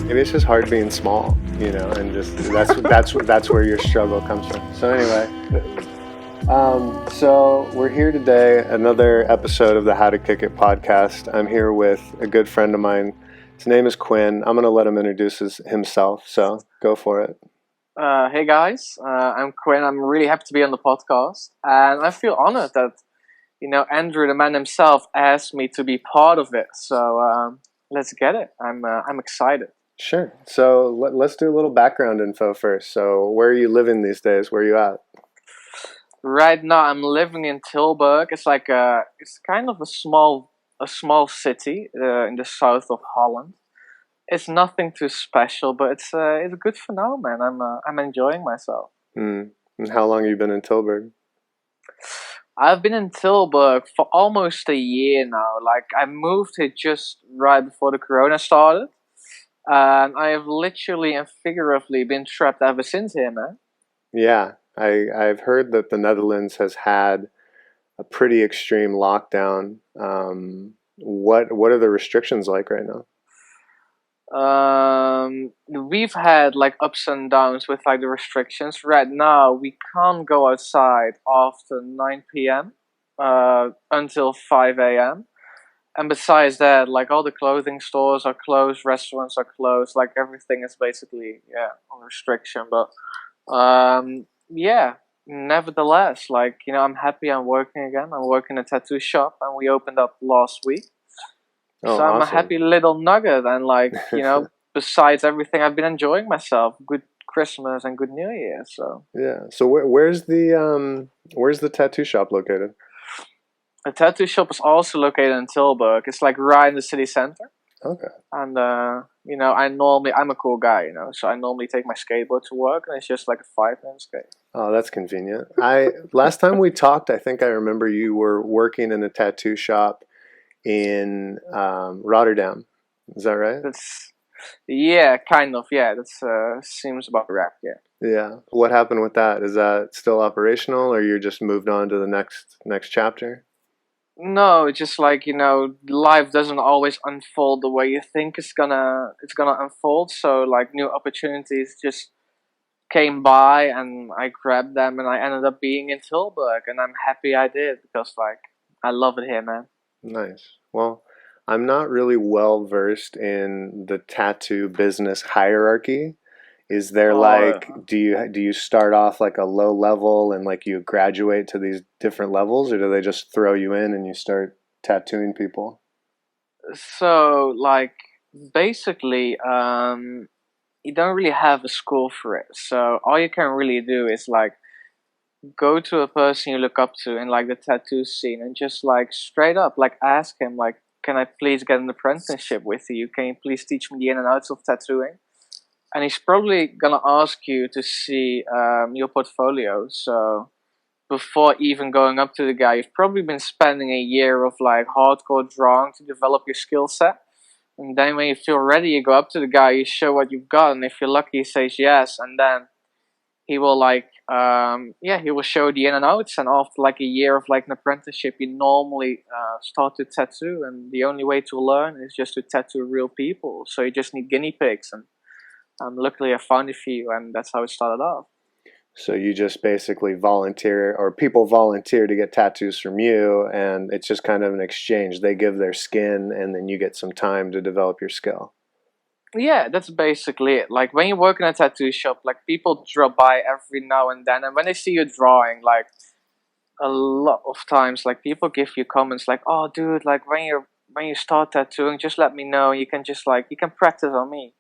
Maybe it's just hard being small, and just that's where your struggle comes from. So anyway, so we're here today, another episode of the How to Kick It podcast. I'm here with a good friend of mine. His name is Quinn. I'm going to let him introduce himself, so go for it. Hey guys, I'm Quinn. I'm really happy to be on the podcast, and I feel honored that Andrew, the man himself, asked me to be part of it. So let's get it. I'm excited. Sure. So let's do a little background info first. So where are you living these days? Where are you at? Right now, I'm living in Tilburg. It's it's kind of a small city in the south of Holland. It's nothing too special, but it's good for now, man. I'm enjoying myself. And how long have you been in Tilburg? I've been in Tilburg for almost a year now. Like, I moved here just right before the corona started. And I have literally and figuratively been trapped ever since here, man. Yeah, I've heard that the Netherlands has had a pretty extreme lockdown. What are the restrictions like right now? We've had like ups and downs with like the restrictions. Right now, we can't go outside after 9 p.m. Until 5 a.m. And besides that, like, all the clothing stores are closed, restaurants are closed, like everything is basically on restriction. But yeah, nevertheless, like, I'm happy I'm working again. I'm working in a tattoo shop, and we opened up last week. Oh, so I'm awesome. a happy little nugget, and like, besides everything, I've been enjoying myself. Good Christmas and good New Year. So Yeah. So where's the tattoo shop located? the tattoo shop is also located in Tilburg. It's like right in the city center. Okay. And I'm a cool guy, so I normally take my skateboard to work, and it's just like a 5-minute skate. Oh, that's convenient. Last time we talked, I think I remember you were working in a tattoo shop in Rotterdam. Is that right? Kind of. Yeah, that seems about right. Yeah. Yeah. What happened with that? Is that still operational, or you just moved on to the next chapter? No, it's just like, life doesn't always unfold the way you think it's gonna unfold. So like new opportunities just came by, and I grabbed them, and I ended up being in Tilburg, and I'm happy I did, because like I love it here, man. Nice. Well, I'm not really well versed in the tattoo business hierarchy. Is there like, do you start off like a low level and like you graduate to these different levels, or do they just throw you in and you start tattooing people? So like basically, you don't really have a school for it. So all you can really do is like go to a person you look up to in like the tattoo scene, and just like straight up like ask him like, can I please get an apprenticeship with you? Can you please teach me the in and outs of tattooing? And he's probably gonna ask you to see your portfolio. So before even going up to the guy, you've probably been spending a year of like hardcore drawing to develop your skill set. And then when you feel ready, you go up to the guy, you show what you've got, and if you're lucky, he says yes, and then he will he will show the in and outs. And after like a year of like an apprenticeship, you normally start to tattoo, and the only way to learn is just to tattoo real people. So you just need guinea pigs, and luckily I found a few, and that's how it started off. So you just basically volunteer, or people volunteer to get tattoos from you, and it's just kind of an exchange. They give their skin, and then you get some time to develop your skill. Yeah, that's basically it. Like when you work in a tattoo shop, like people drop by every now and then, and when they see you drawing, like a lot of times, like people give you comments like, "Oh, dude, like when you start tattooing, just let me know. You can just like you can practice on me."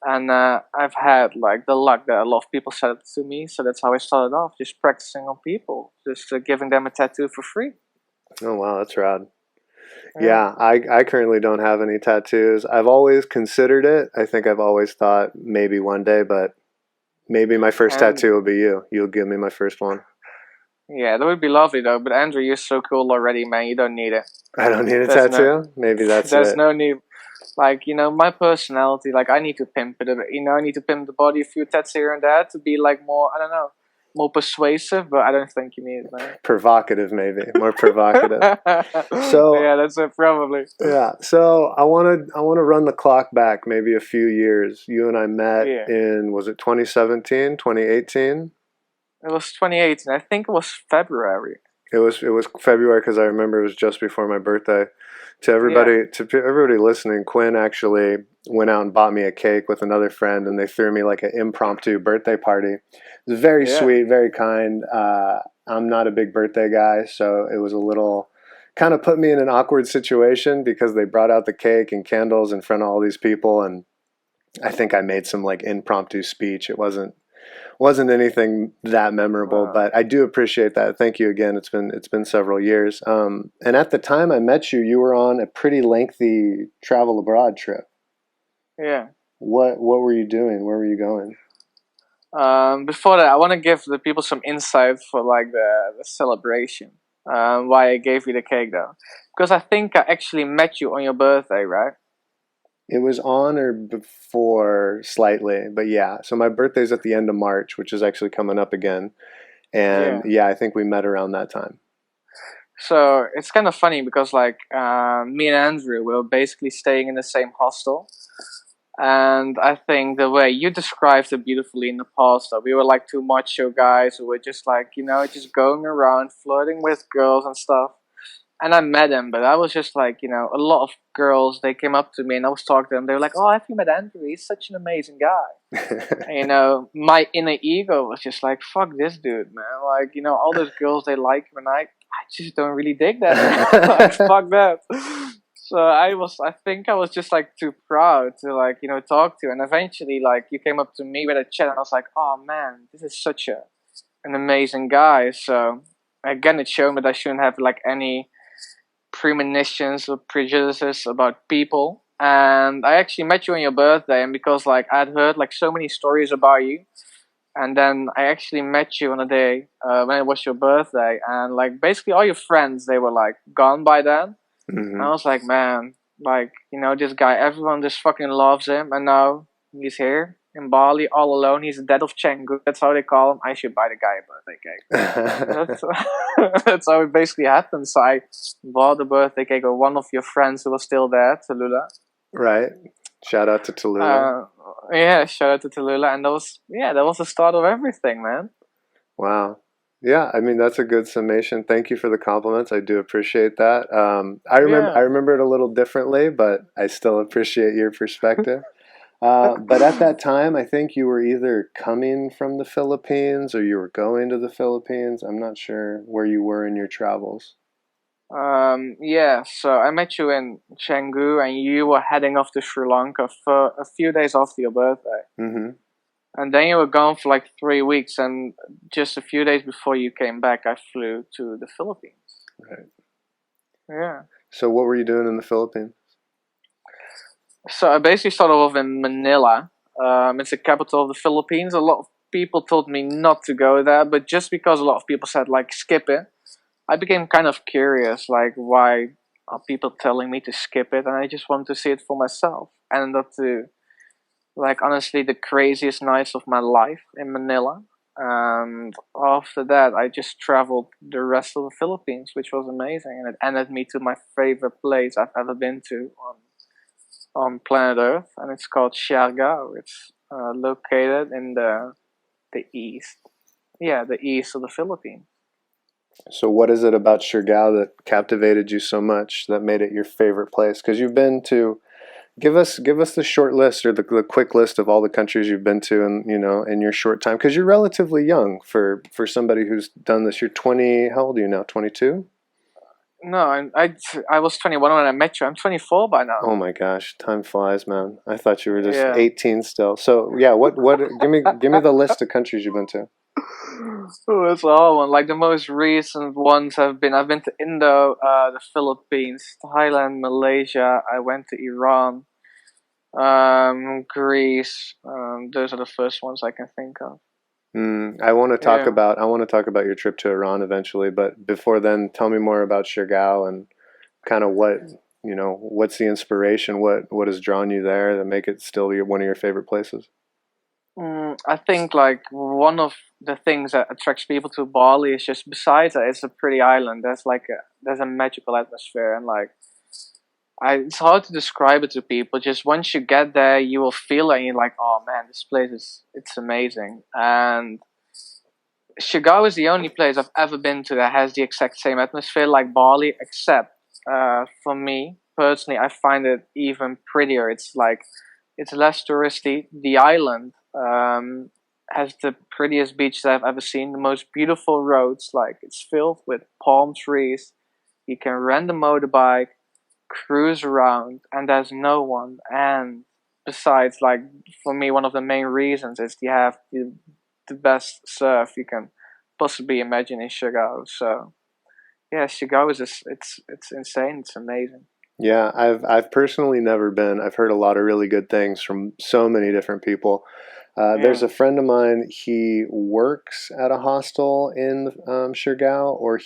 And I've had like the luck that a lot of people said it to me, so that's how I started off, just practicing on people, just giving them a tattoo for free. Oh wow, that's rad. Yeah, I currently don't have any tattoos. I've always considered it. I think I've always thought maybe one day, but maybe my first tattoo will be you. You'll give me my first one. Yeah, that would be lovely though. But Andrew, you're so cool already, man. You don't need it. I don't need a tattoo? Maybe that's There's it. no need. Like, my personality, like, I need to pimp it a bit. I need to pimp the body, a few tats here and there to be, like, more, I don't know. more persuasive, but I don't think you need it, man. Provocative, maybe more provocative. So yeah, that's it, probably. yeah, so I want to run the clock back maybe a few years. You and I met Yeah, in, was it 2017, 2018? it was 2018. I think it was February. It was February because I remember it was just before my birthday. Yeah, To everybody listening, Quinn actually went out and bought me a cake with another friend, and they threw me like an impromptu birthday party. It was very yeah. sweet, very kind. I'm not a big birthday guy, so it was a little kind of put me in an awkward situation because they brought out the cake and candles in front of all these people, and I think I made some like impromptu speech. It wasn't anything that memorable, Wow. but I do appreciate that. Thank you again. It's been several years. And at the time I met you, you were on a pretty lengthy travel abroad trip. Yeah. What were you doing? Where were you going? Before that, I want to give the people some insight for like the celebration. Why I gave you the cake though, because I think I actually met you on your birthday, right? It was on or before slightly, but yeah. So my birthday's at the end of March, which is actually coming up again. And Yeah. yeah, I think we met around that time. So it's kind of funny because like me and Andrew we were basically staying in the same hostel, and I think the way you described it beautifully in the past, that we were like two macho guys who were just like just going around flirting with girls and stuff. And I met him, but I was just like, a lot of girls, they came up to me and I was talking to them. They were like, oh, have you met Andrew? He's such an amazing guy. And, my inner ego was just like, fuck this dude, man. Like, all those girls, they like him and I just don't really dig that. Like, fuck that. So I think I was just like too proud to like, talk to. And eventually, like, you came up to me with a chat and I was like, oh man, this is such an amazing guy. So again, it showed me that I shouldn't have like any premonitions or prejudices about people. And I actually met you on your birthday, and because like I'd heard like so many stories about you, and then I actually met you on a day when it was your birthday, and like basically all your friends they were like gone by then. And I Hmm. was like, man, like this guy, everyone just fucking loves him, and now he's here in Bali all alone. He's the dead of Canggu. That's how they call him. I should buy the guy a birthday cake. That's that's how it basically happened. So I bought the birthday cake of one of your friends who was still there, Tallulah. Right. Shout out to Tallulah. Uh, yeah, shout out to Tallulah, and that was the start of everything, man. Wow. Yeah, I mean that's a good summation. Thank you for the compliments. I do appreciate that. I Yeah. remember it a little differently, but I still appreciate your perspective. But at that time, I think you were either coming from the Philippines or you were going to the Philippines. I'm not sure where you were in your travels. Yeah, so I met you in Canggu, and you were heading off to Sri Lanka for a few days after your birthday. Mm-hmm. And then you were gone for like 3 weeks, and just a few days before you came back, I flew to the Philippines. Right. Yeah. So what were you doing in the Philippines? So I basically started off in Manila. It's the capital of the Philippines. A lot of people told me not to go there, but just because a lot of people said like skip it, I became kind of curious, like why are people telling me to skip it, and I just wanted to see it for myself. I ended up to like honestly the craziest nights of my life in Manila. And after that, I just traveled the rest of the Philippines, which was amazing, and it ended me to my favorite place I've ever been to on planet Earth, and it's called Siargao. It's located in the east. Yeah, the east of the Philippines. So what is it about Siargao that captivated you so much that made it your favorite place? Because you've been to, give us the short list or the quick list of all the countries you've been to in your short time, because you're relatively young for somebody who's done this. You're 20. How old are you now? 22? No, I was 21 when I met you. I'm 24 by now. Oh my gosh, time flies, man. I thought you were just Yeah. 18 still. So yeah, what give me the list of countries you've been to. Oh, that's all one. Like the most recent ones I've been to Indo, the Philippines, Thailand, Malaysia. I went to Iran, Greece. Those are the first ones I can think of. Yeah. I want to talk about your trip to Iran eventually, but before then, tell me more about Siargao and kind of what's the inspiration, what has drawn you there that make it still one of your favorite places. I think like one of the things that attracts people to Bali is just besides that it's a pretty island. There's a magical atmosphere and like it's hard to describe it to people. Just once you get there, you will feel it and you're like, oh man, this place it's amazing. And Chicago is the only place I've ever been to that has the exact same atmosphere like Bali, except for me personally, I find it even prettier. It's less touristy. The island has the prettiest beaches I've ever seen. The most beautiful roads. Like it's filled with palm trees. You can rent a motorbike, cruise around, and there's no one. And besides, like for me, one of the main reasons is you have the best surf you can possibly imagine in Chicago. So yeah, Chicago is just, it's insane. It's amazing. Yeah, I've personally never been. I've heard a lot of really good things from so many different people. There's Yeah. a friend of mine. He works at a hostel in Siargao, or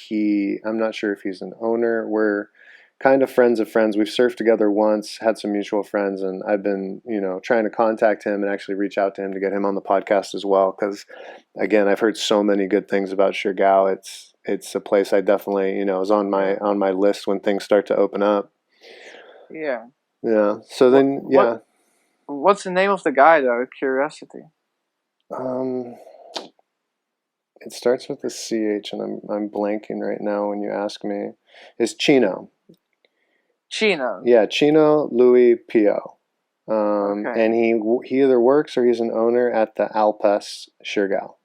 I'm not sure if he's an owner. We're kind of friends of friends. We've surfed together once, had some mutual friends, and I've been, trying to contact him and actually reach out to him to get him on the podcast as well. Because, again, I've heard so many good things about Siargao. It's a place I definitely, is on Yeah. my list when things start to open up. Yeah. Yeah. So What then, yeah. what what's the name of the guy though? Curiosity. Um, it starts with a CH, and I'm blanking right now when you ask me. It's Chino. Chino. Yeah, Chino Louis Pio. Okay. And he either works or he's an owner at the Alpes Siargao.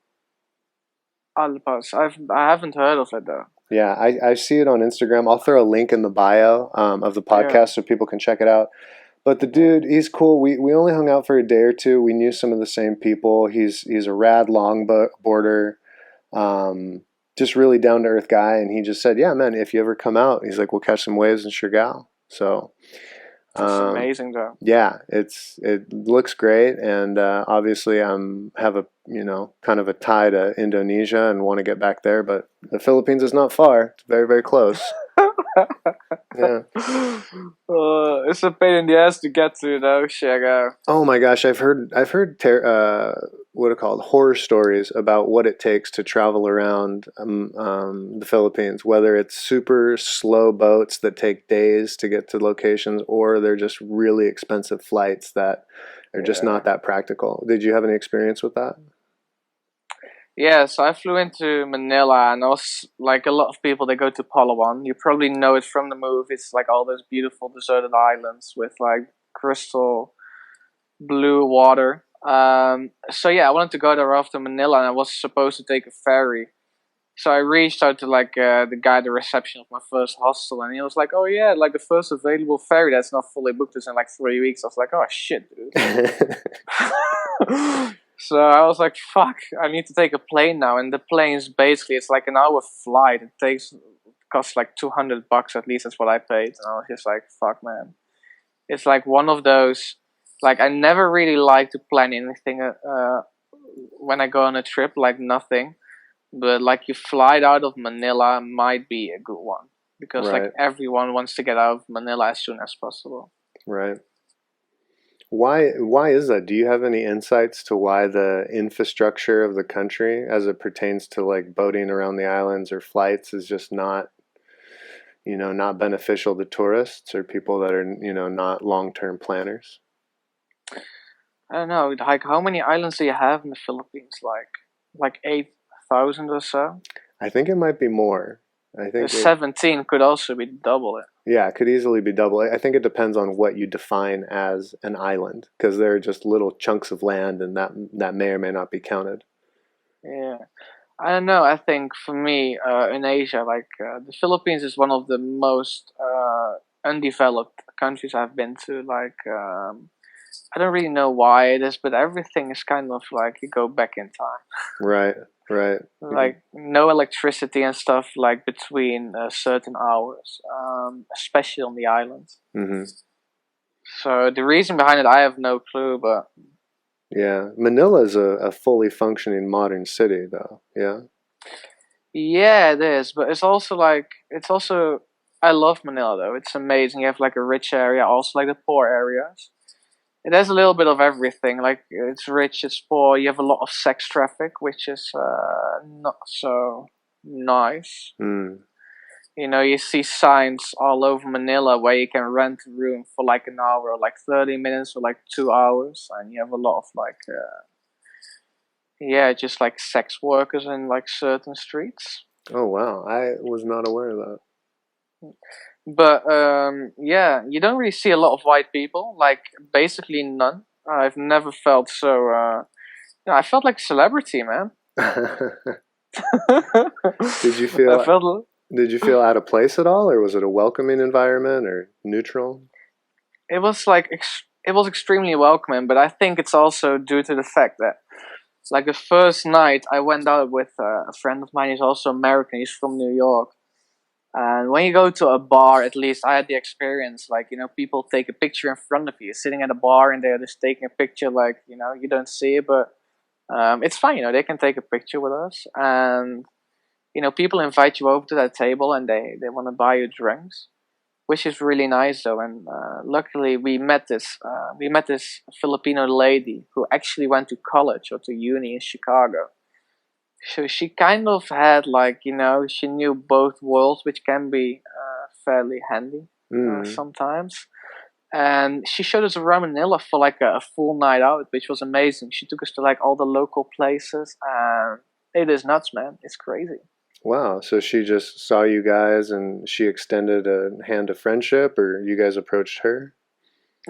Alpas. I haven't heard of it though. Yeah, I see it on Instagram. I'll throw a link in the bio of the Yeah. podcast so people can check it out. But the Yeah. dude, he's cool. We only hung out for a day or two. We knew some of the same people. He's a rad longboarder, just really down to earth guy. And he just said, "Yeah, man, if you ever come out," he's like, "we'll catch some waves in Siargao." So, That's um, amazing though. yeah, it looks great, and obviously have a kind of a tie to Indonesia and want to get back there. But the Philippines is not far; it's very very close. Yeah. It's a pain in the ass to get to though, Shago. Oh my gosh, what are called horror stories about what it takes to travel around the Philippines. Whether it's super slow boats that take days to get to locations, or they're just really expensive flights that are just Yeah. not that practical. Did you have any experience with that? Yeah, so I flew into Manila, and I was like a lot of people. They go to Palawan. You probably know it from the movie. It's like all those beautiful deserted islands with like crystal blue water. So yeah, I wanted to go there after Manila, and I was supposed to take a ferry. So I reached out to like the guy at the reception of my first hostel, and he was like, "Oh yeah, like the first available ferry that's not fully booked is in like 3 weeks." I was like, "Oh shit, dude." So I was like, "Fuck, I need to take a plane now." And the plane's basically it's like an hour flight. Costs like $200 at least. That's what I paid. And I was just like, "Fuck, man." It's like one of those. Like I never really like to plan anything when I go on a trip. Like nothing. But like you fly out of Manila might be a good one because like Right, everyone wants to get out of Manila as soon as possible. right. Why is that? Do you have any insights to why the infrastructure of the country, as it pertains to like boating around the islands or flights, is just not beneficial to tourists or people that are, not long-term planners? I don't know. Like how many islands do you have in the Philippines? Like 8,000 or so. I think it might be more. I think 17 could also be double it. yeah, it could easily be double. I think it depends on what you define as an island, because there are just little chunks of land, and that may or may not be counted. Yeah. I don't know. I think for me, in Asia, like the Philippines is one of the most undeveloped countries I've been to. Like I don't really know why it is, but everything is kind of like you go back in time. Right, right. Like no electricity and stuff like between certain hours, especially on the islands. Mm-hmm. So the reason behind it, I have no clue, but Yeah, Manila is a fully functioning modern city, though. Yeah. yeah, it is. But it's also I love Manila though. It's amazing. You have like a rich area, also like the poor areas. It has a little bit of everything. Like it's rich, it's poor. You have a lot of sex traffic, which is not so nice. Mm. You see signs all over Manila where you can rent a room for like an hour, or like 30 minutes, or like 2 hours, and you have a lot of like, just like sex workers in like certain streets. Oh wow, I was not aware of that. But you don't really see a lot of white people, like basically none. I've never felt so. I felt like a celebrity, man. Did you feel? I felt. Did you feel out of place at all, or was it a welcoming environment, or neutral? It was like it was extremely welcoming, but I think it's also due to the fact that it's like the first night I went out with a friend of mine. He's also American. He's from New York. And when you go to a bar, at least I had the experience, like, people take a picture in front of you, sitting at a bar, and they're just taking a picture, like, you don't see it, but it's fine, they can take a picture with us. And, people invite you over to that table, and they want to buy you drinks, which is really nice, though. And luckily, we met this Filipino lady who actually went to college or to uni in Chicago. So she kind of had, like, she knew both worlds, which can be fairly handy sometimes. And she showed us around Manila for like a full night out, which was amazing. She took us to like all the local places, and it is nuts, man. It's crazy. Wow, so she just saw you guys and she extended a hand of friendship, or you guys approached her?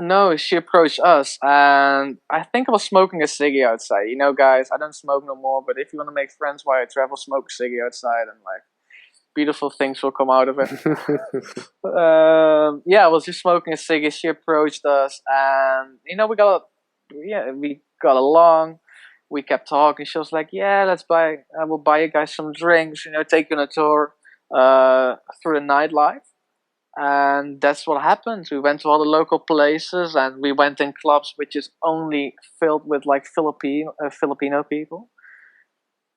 No, she approached us, and I think I was smoking a ciggy outside. Guys, I don't smoke no more, but if you want to make friends while I travel, smoke a ciggy outside, and like beautiful things will come out of it. I was just smoking a ciggy. She approached us, and we got along. We kept talking. She was like, "Yeah, I will buy you guys some drinks. Take you on a tour through the nightlife." And that's what happened. We went to all the local places, and we went in clubs which is only filled with like Filipino people,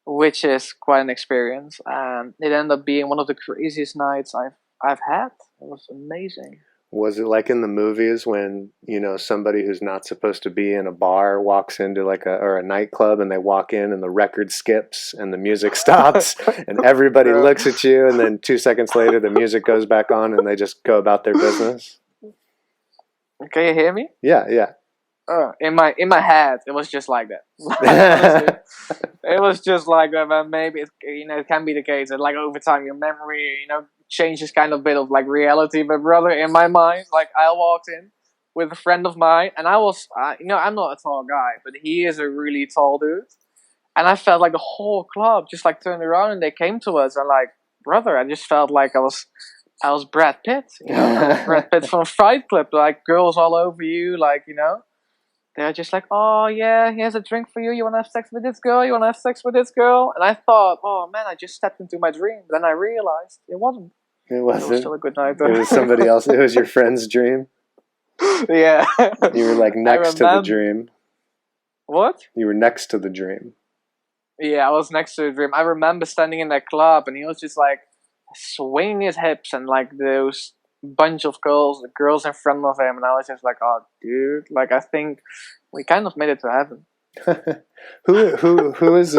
which is quite an experience. And it ended up being one of the craziest nights I've had. It was amazing. Was it like in the movies when, somebody who's not supposed to be in a bar walks into like a nightclub, and they walk in and the record skips and the music stops and everybody looks at you, and then 2 seconds later the music goes back on and they just go about their business? Can you hear me? Yeah. In my head, it was just like that. Honestly, it was just like that. But maybe it can be the case that like over time your memory changes kind of bit of like reality. But brother, in my mind, like I walked in with a friend of mine, and I was I'm not a tall guy, but he is a really tall dude, and I felt like the whole club just like turned around and they came to us, and like brother, I just felt like I was Brad Pitt, I was Brad Pitt from Fight Club, like girls all over you, like they're just like, oh yeah, here's a drink for you. You want to have sex with this girl? You want to have sex with this girl? And I thought, oh man, I just stepped into my dream. But then I realized it wasn't. It wasn't. It was still a good night, though. It was somebody else. It was your friend's dream. Yeah. You were like next to the dream. What? You were next to the dream. Yeah, I was next to the dream. I remember standing in that club, and he was just like swinging his hips, and like those bunch of girls in front of him, and I was just like, oh dude, like I think we kind of made it to heaven. who is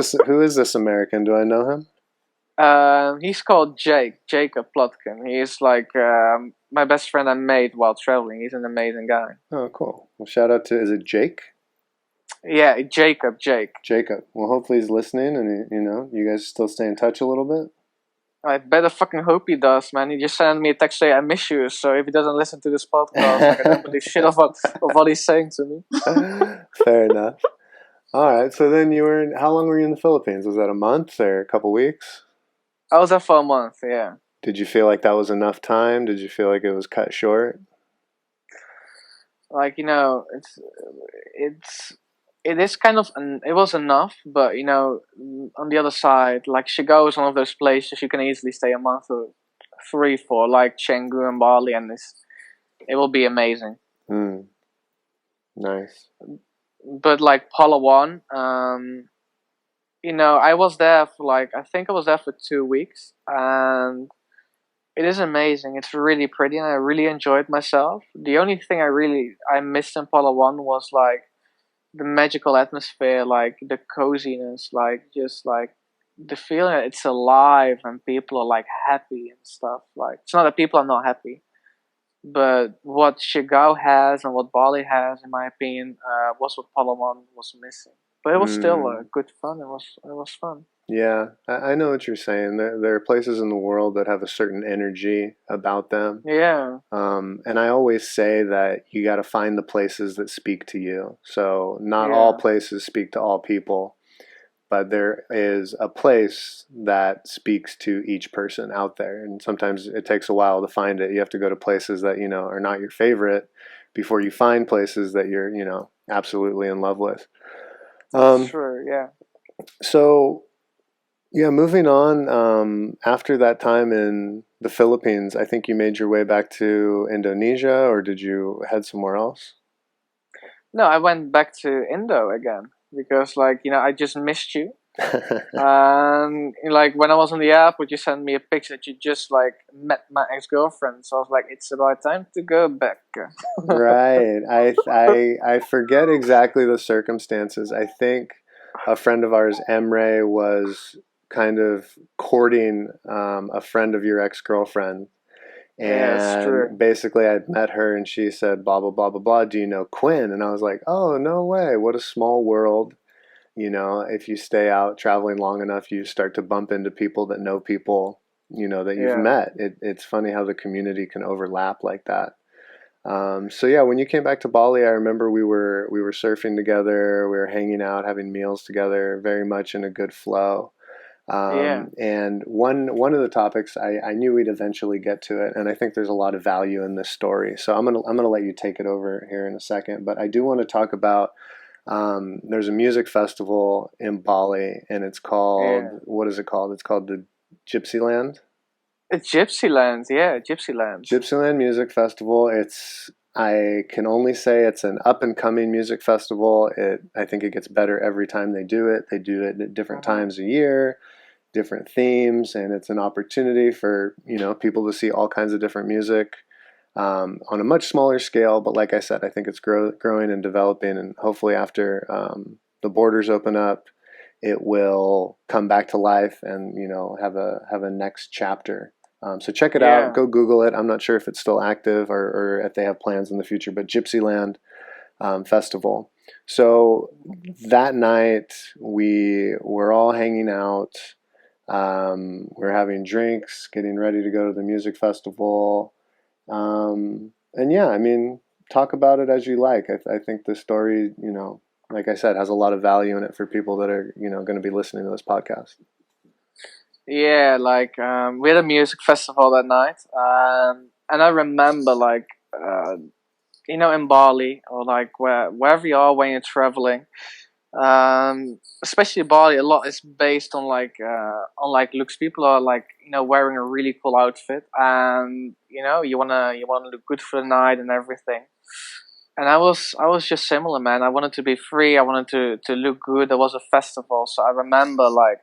this American? Do I know him? He's called Jacob Plotkin. He's like my best friend I made while traveling. He's an amazing guy. Oh, cool. Well, shout out to, is it Jake? Yeah, Jacob. Well, hopefully he's listening, and you guys still stay in touch a little bit. I better fucking hope he does, man. He just sent me a text saying I miss you. So if he doesn't listen to this podcast, like, I don't believe shit of what he's saying to me. Fair enough. All right. So then how long were you in the Philippines? Was that a month or a couple weeks? I was there for a month. Yeah. Did you feel like that was enough time? Did you feel like it was cut short? Like it is kind of it was enough, but on the other side, like Chicago is one of those places you can easily stay a month or 3 for, like Canggu and Bali, and it will be amazing. Nice. But like Palawan, I was there for I think I was there for 2 weeks, and It is amazing. It's really pretty, and I really enjoyed myself. The only thing I missed in Palawan was like the magical atmosphere, like the coziness, like just like the feeling that it's alive and people are like happy and stuff. Like it's not that people are not happy, but what Chagall has and what Bali has, in my opinion, was what Palawan was missing. But it was still Mm. good fun. It was fun. Yeah, I know what you're saying. There are places in the world that have a certain energy about them. Yeah, And I always say that you got to find the places that speak to you. So, not all yeah, places speak to all people, but there is a place that speaks to each person out there. And sometimes it takes a while to find it. You have to go to places that, are not your favorite before you find places that you're, absolutely in love with. it's Um, true. Yeah. so, yeah, moving on, after that time in the Philippines, I think you made your way back to Indonesia, or did you head somewhere else? No, I went back to Indo again because, like, I just missed you. And like when I was on the airport, you sent me a picture that you just like met my ex girlfriend. So I was like, it's about time to go back. Right. I forget exactly the circumstances. I think a friend of ours, Emre, was kind of courting a friend of your ex-girlfriend. Yeah, it's true. And basically, I'd met her and she said, blah, blah, blah, blah, blah. Do you know Quinn? And I was like, oh, no way. What a small world. If you stay out traveling long enough, you start to bump into people that know people, that you've Yeah, met. It's funny how the community can overlap like that. So yeah, when you came back to Bali, I remember we were surfing together, we were hanging out, having meals together, very much in a good flow. yeah, And one of the topics I knew we'd eventually get to it, and I think there's a lot of value in this story. So I'm gonna let you take it over here in a second, but I do want to talk about there's a music festival in Bali, and it's called, yeah. what is it called? It's called the Gypsyland. It's Gypsyland. Yeah, Gypsyland. Gypsyland Music Festival. I can only say it's an up and coming music festival. I think it gets better every time they do it. They do it at different Uh-huh. times a year, different themes, and it's an opportunity for people to see all kinds of different music on a much smaller scale. But like I said, I think it's growing and developing, and hopefully after the borders open up, it will come back to life and have a next chapter. So check it out. Yeah, Go Google it. I'm not sure if it's still active or if they have plans in the future, but Gypsyland Festival. So that night we were all hanging out. We're having drinks, getting ready to go to the music festival. And yeah, I mean, talk about it as you like. I think the story, like I said, has a lot of value in it for people that are, going to be listening to this podcast. yeah. Like we had a music festival that night, and I remember like in Bali or like wherever you are when you're traveling. Especially Bali, a lot is based on like looks. People are like wearing a really cool outfit, and you wanna look good for the night and everything. And I was just similar, man. I wanted to be free. I wanted to look good. There was a festival, so I remember like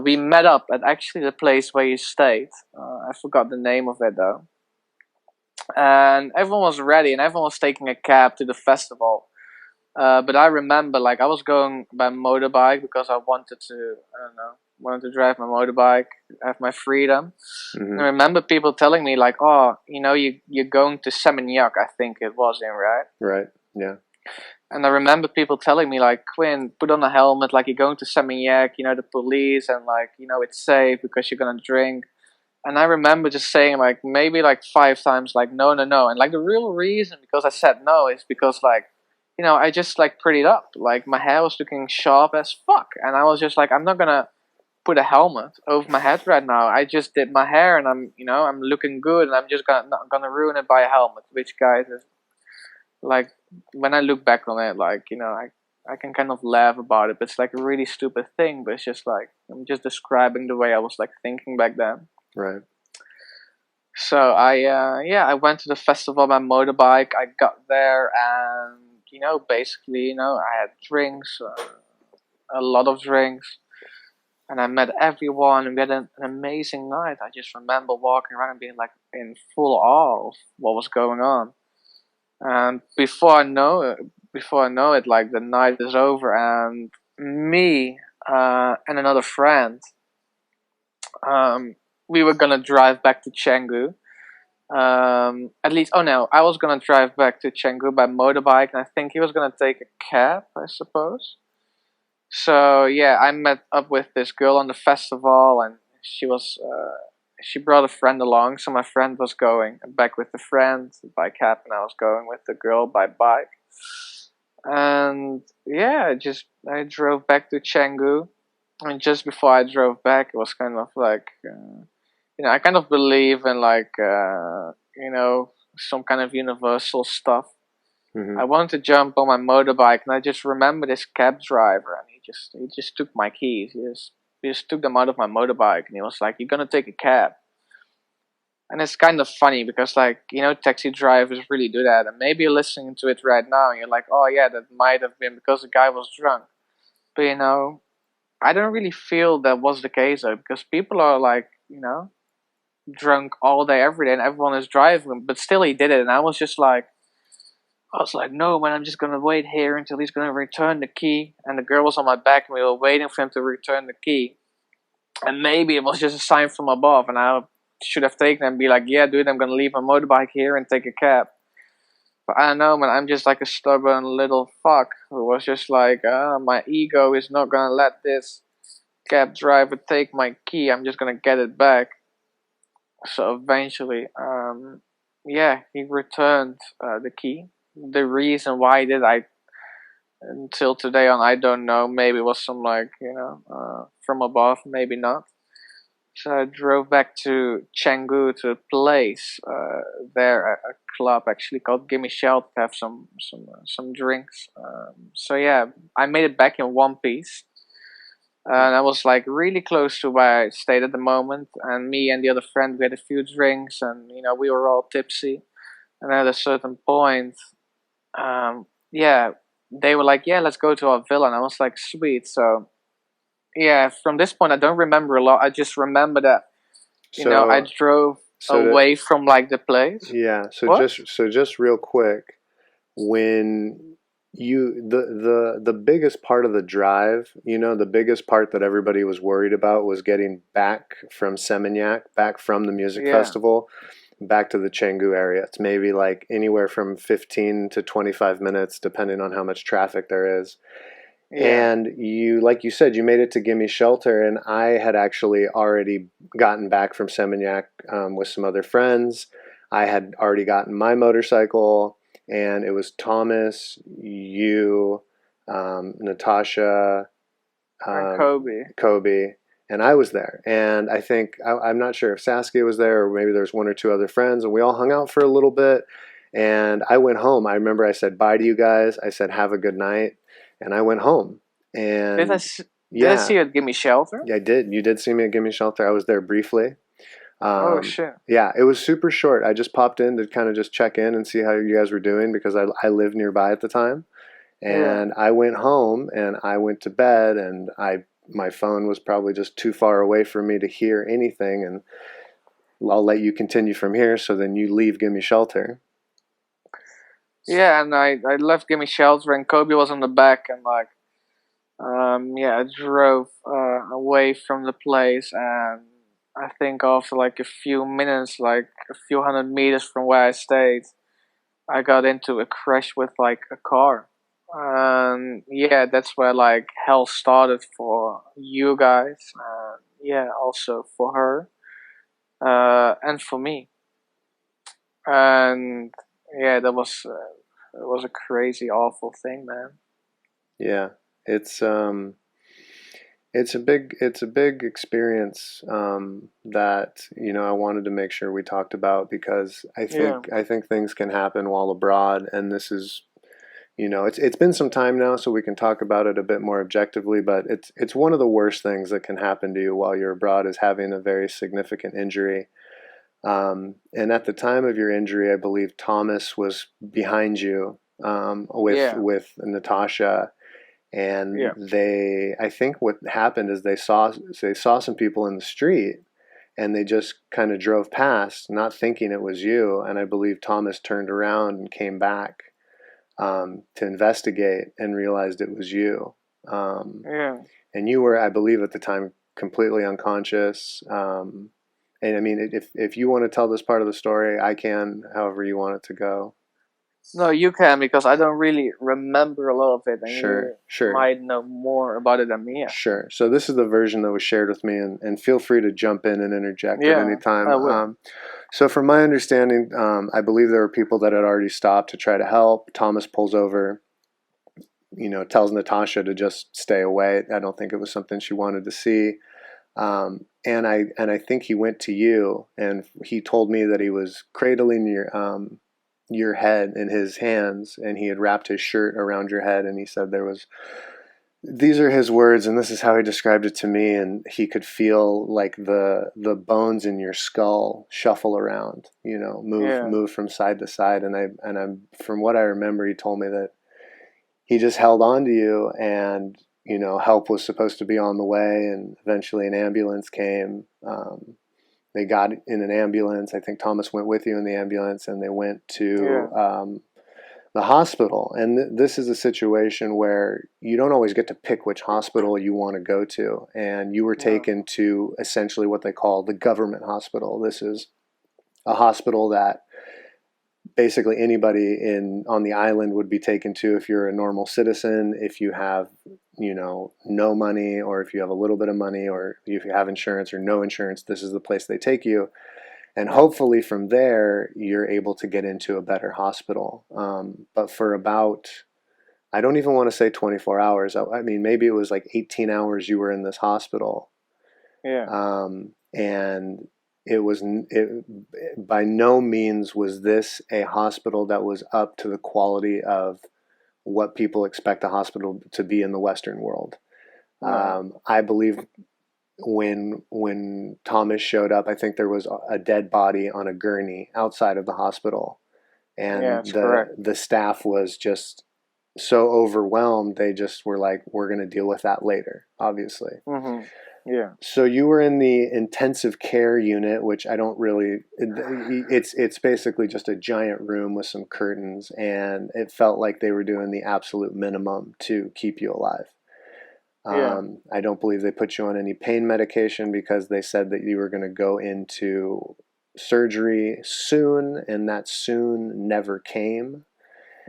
we met up at actually the place where you stayed. I forgot the name of it though. And everyone was ready, and everyone was taking a cab to the festival. But I remember, like, I was going by motorbike because I wanted to, I don't know, wanted to drive my motorbike, have my freedom. And I Hmm. remember people telling me, like, oh, you're going to Seminyak, I think it was in, right? Right. Yeah. And I remember people telling me, like, Quinn, put on a helmet, like, you're going to Seminyak, the police, and, like, it's safe because you're going to drink. And I remember just saying, like, maybe, like, 5 times, like, no, no, no. And, like, the real reason because I said no is because, like, I just like prettied up. Like my hair was looking sharp as fuck, and I was just like, I'm not gonna put a helmet over my head right now. I just did my hair, and I'm looking good, and I'm just not gonna ruin it by a helmet. Which, guys, is like when I look back on it, like I can kind of laugh about it. But it's like a really stupid thing, but it's just like I'm just describing the way I was like thinking back then. Right. So I went to the festival by motorbike. I got there, and basically I had drinks, a lot of drinks, and I met everyone, and we had an amazing night. I just remember walking around and being like in full awe of what was going on. And before I know it, like the night is over, and me and another friend, we were gonna drive back to Canggu. At least, oh no, I was gonna drive back to Canggu by motorbike, and I think he was gonna take a cab, I suppose. So yeah, I met up with this girl on the festival, and she brought a friend along. So my friend was going back with the friend by cab, and I was going with the girl by bike. And yeah, I drove back to Canggu, and just before I drove back, it was kind of like I kind of believe in like some kind of universal stuff. Mm-hmm. I wanted to jump on my motorbike, and I just remember this cab driver, and he just took my keys. He just took them out of my motorbike, and he was like, "You're gonna take a cab." And it's kind of funny because, like, taxi drivers really do that. And maybe you're listening to it right now, and you're like, "Oh yeah, that might have been because the guy was drunk." But I don't really feel that was the case though, because people are like, drunk all day, every day, and everyone is driving. But still, he did it, and I was like, no, man, I'm just gonna wait here until he's gonna return the key. And the girl was on my back, and we were waiting for him to return the key. And maybe it was just a sign from above, and I should have taken it and be like, yeah, dude, I'm gonna leave my motorbike here and take a cab. But I don't know, man, I'm just like a stubborn little fuck who was just like, my ego is not gonna let this cab driver take my key. I'm just gonna get it back. So eventually, he returned the key. The reason why he did, until today on, I don't know. Maybe it was some from above, maybe not. So I drove back to Canggu to a place there, a club actually called Gimme Shelter, to have some drinks. So yeah, I made it back in one piece. And I was like really close to where I stayed at the moment. And me and the other friend, we had a few drinks, and we were all tipsy. And at a certain point, they were like, "Yeah, let's go to our villa." And I was like, "Sweet." So yeah, from this point, I don't remember a lot. I just remember that I drove away from like the place. Yeah. So What? just real quick, when the biggest part of the drive, the biggest part that everybody was worried about was getting back from Seminyak, back from the music festival, back to the Canggu area. It's maybe like anywhere from 15 to 25 minutes, depending on how much traffic there is. Yeah. And like you said, you made it to Gimme Shelter, and I had actually already gotten back from Seminyak with some other friends. I had already gotten my motorcycle, and it was Thomas, you, Natasha, and Kobe, and I was there. And I think, I'm not sure if Saskia was there, or maybe there's one or two other friends, and we all hung out for a little bit. And I went home. I remember I said bye to you guys. I said, have a good night. And I went home. And did I see you at Gimme Shelter? Yeah, I did. You did see me at Gimme Shelter. I was there briefly. Oh shit! Yeah, it was super short. I just popped in to kind of just check in and see how you guys were doing, because I lived nearby at the time. And I went home and I went to bed, and my phone was probably just too far away for me to hear anything. And I'll let you continue from here. So then you leave Gimme Shelter. Yeah, and I left Gimme Shelter, and Kobe was on the back, and like, I drove away from the place, and I think after like a few minutes, like a few hundred meters from where I stayed, I got into a crash with like a car. And yeah, that's where like hell started for you guys, and also for her, and for me. And yeah, that was it was a crazy, awful thing, man. Yeah, it's a big experience that I wanted to make sure we talked about, because I think things can happen while abroad, and this is it's been some time now, so we can talk about it a bit more objectively. But it's one of the worst things that can happen to you while you're abroad is having a very significant injury. And at the time of your injury, I believe Thomas was behind you with Natasha. And Yeah. I think what happened is they saw some people in the street, and they just kind of drove past, not thinking it was you. And I believe Thomas turned around and came back to investigate and realized it was you. Yeah. And you were, I believe, at the time completely unconscious. And I mean, if you want to tell this part of the story, I can, however you want it to go. No, you can, because I don't really remember a lot of it, and Sure, you sure. might know more about it than me. Sure. So this is the version that was shared with me, and feel free to jump in and interject at any Yeah, time. I will. So from my understanding, I believe there were people that had already stopped to try to help. Thomas pulls over, tells Natasha to just stay away. I don't think it was something she wanted to see. And I think he went to you, and he told me that he was cradling your head in his hands, and he had wrapped his shirt around your head, and he said there was, these are his words, and this is how he described it to me, and he could feel like the bones in your skull shuffle around, Yeah. move from side to side. And I'm from what I remember, he told me that he just held on to you, and help was supposed to be on the way, and eventually an ambulance came. They got in an ambulance. I think Thomas went with you in the ambulance, and they went to Yeah. the hospital. And this is a situation where you don't always get to pick which hospital you want to go to. And you were No. taken to essentially what they call the government hospital. This is a hospital that basically anybody on the island would be taken to if you're a normal citizen, if you have no money, or if you have a little bit of money, or if you have insurance or no insurance. This is the place they take you, and Yeah. hopefully from there you're able to get into a better hospital. But for about, I don't even want to say 24 hours, I mean maybe it was like 18 hours you were in this hospital. Yeah. And by no means was this a hospital that was up to the quality of what people expect a hospital to be in the Western world. No. I believe when Thomas showed up, I think there was a dead body on a gurney outside of the hospital, Yeah, and it's correct. the staff was just so overwhelmed. They just were like, "We're going to deal with that later," obviously. Mhm. Yeah. So you were in the intensive care unit, which I don't really. It's basically just a giant room with some curtains, and it felt like they were doing the absolute minimum to keep you alive. Yeah. I don't believe they put you on any pain medication, because they said that you were going to go into surgery soon, and that soon never came.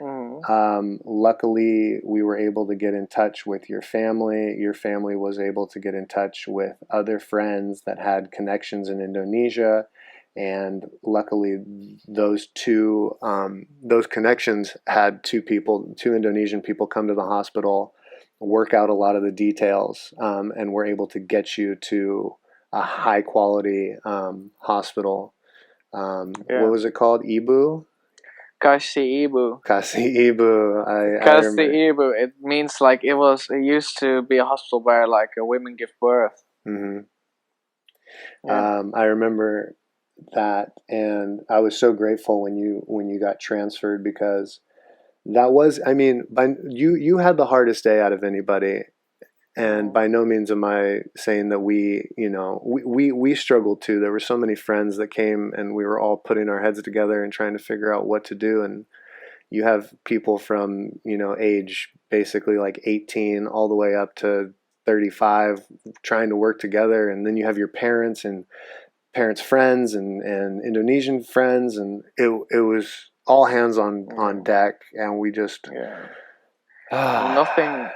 Mhm. Luckily, we were able to get in touch with your family. Your family was able to get in touch with other friends that had connections in Indonesia. And luckily, those connections had two Indonesian people come to the hospital, work out a lot of the details, and were able to get you to a high quality hospital. What Yeah. was it called? Ibu? Kasi Ibu. Kasi Ibu. I Kasi remember. Ibu. It means like it used to be a hospital where like women give birth. Hmm. Yeah. I remember that, and I was so grateful when you got transferred, because that was, I mean, you had the hardest day out of anybody. And Mhm. by no means am I saying that we struggled too. There were so many friends that came, and we were all putting our heads together and trying to figure out what to do. And you have people from, age basically like 18 all the way up to 35 trying to work together. And then you have your parents and parents' friends, and Indonesian friends. And it was all hands on Yeah. deck. And we just, Yeah. ah,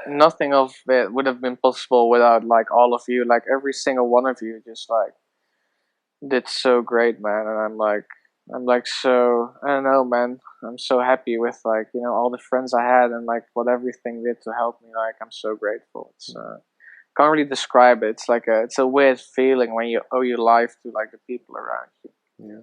Nothing of it would have been possible without like all of you. Like every single one of you just like did so great, man. And I'm like so, I don't know, man. I'm so happy with like all the friends I had, and like what everything did to help me. Like I'm so grateful. It's can't really describe it. It's a weird feeling when you owe your life to like the people around you. yeah.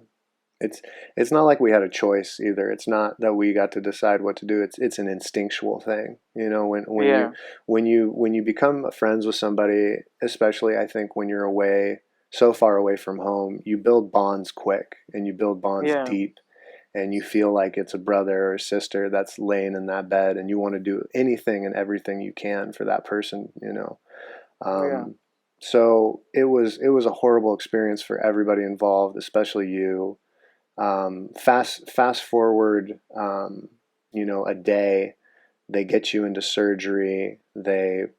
It's not like we had a choice either. It's not that we got to decide what to do. It's an instinctual thing. Yeah. When you become friends with somebody, especially I think when you're away, so far away from home, you build bonds quick, and you build bonds Yeah. deep. and you feel like it's a brother or sister that's laying in that bed, and you want to do anything and everything you can for that person, you know. Yeah. So it was a horrible experience for everybody involved, especially you. Fast forward, a day, they get you into surgery. I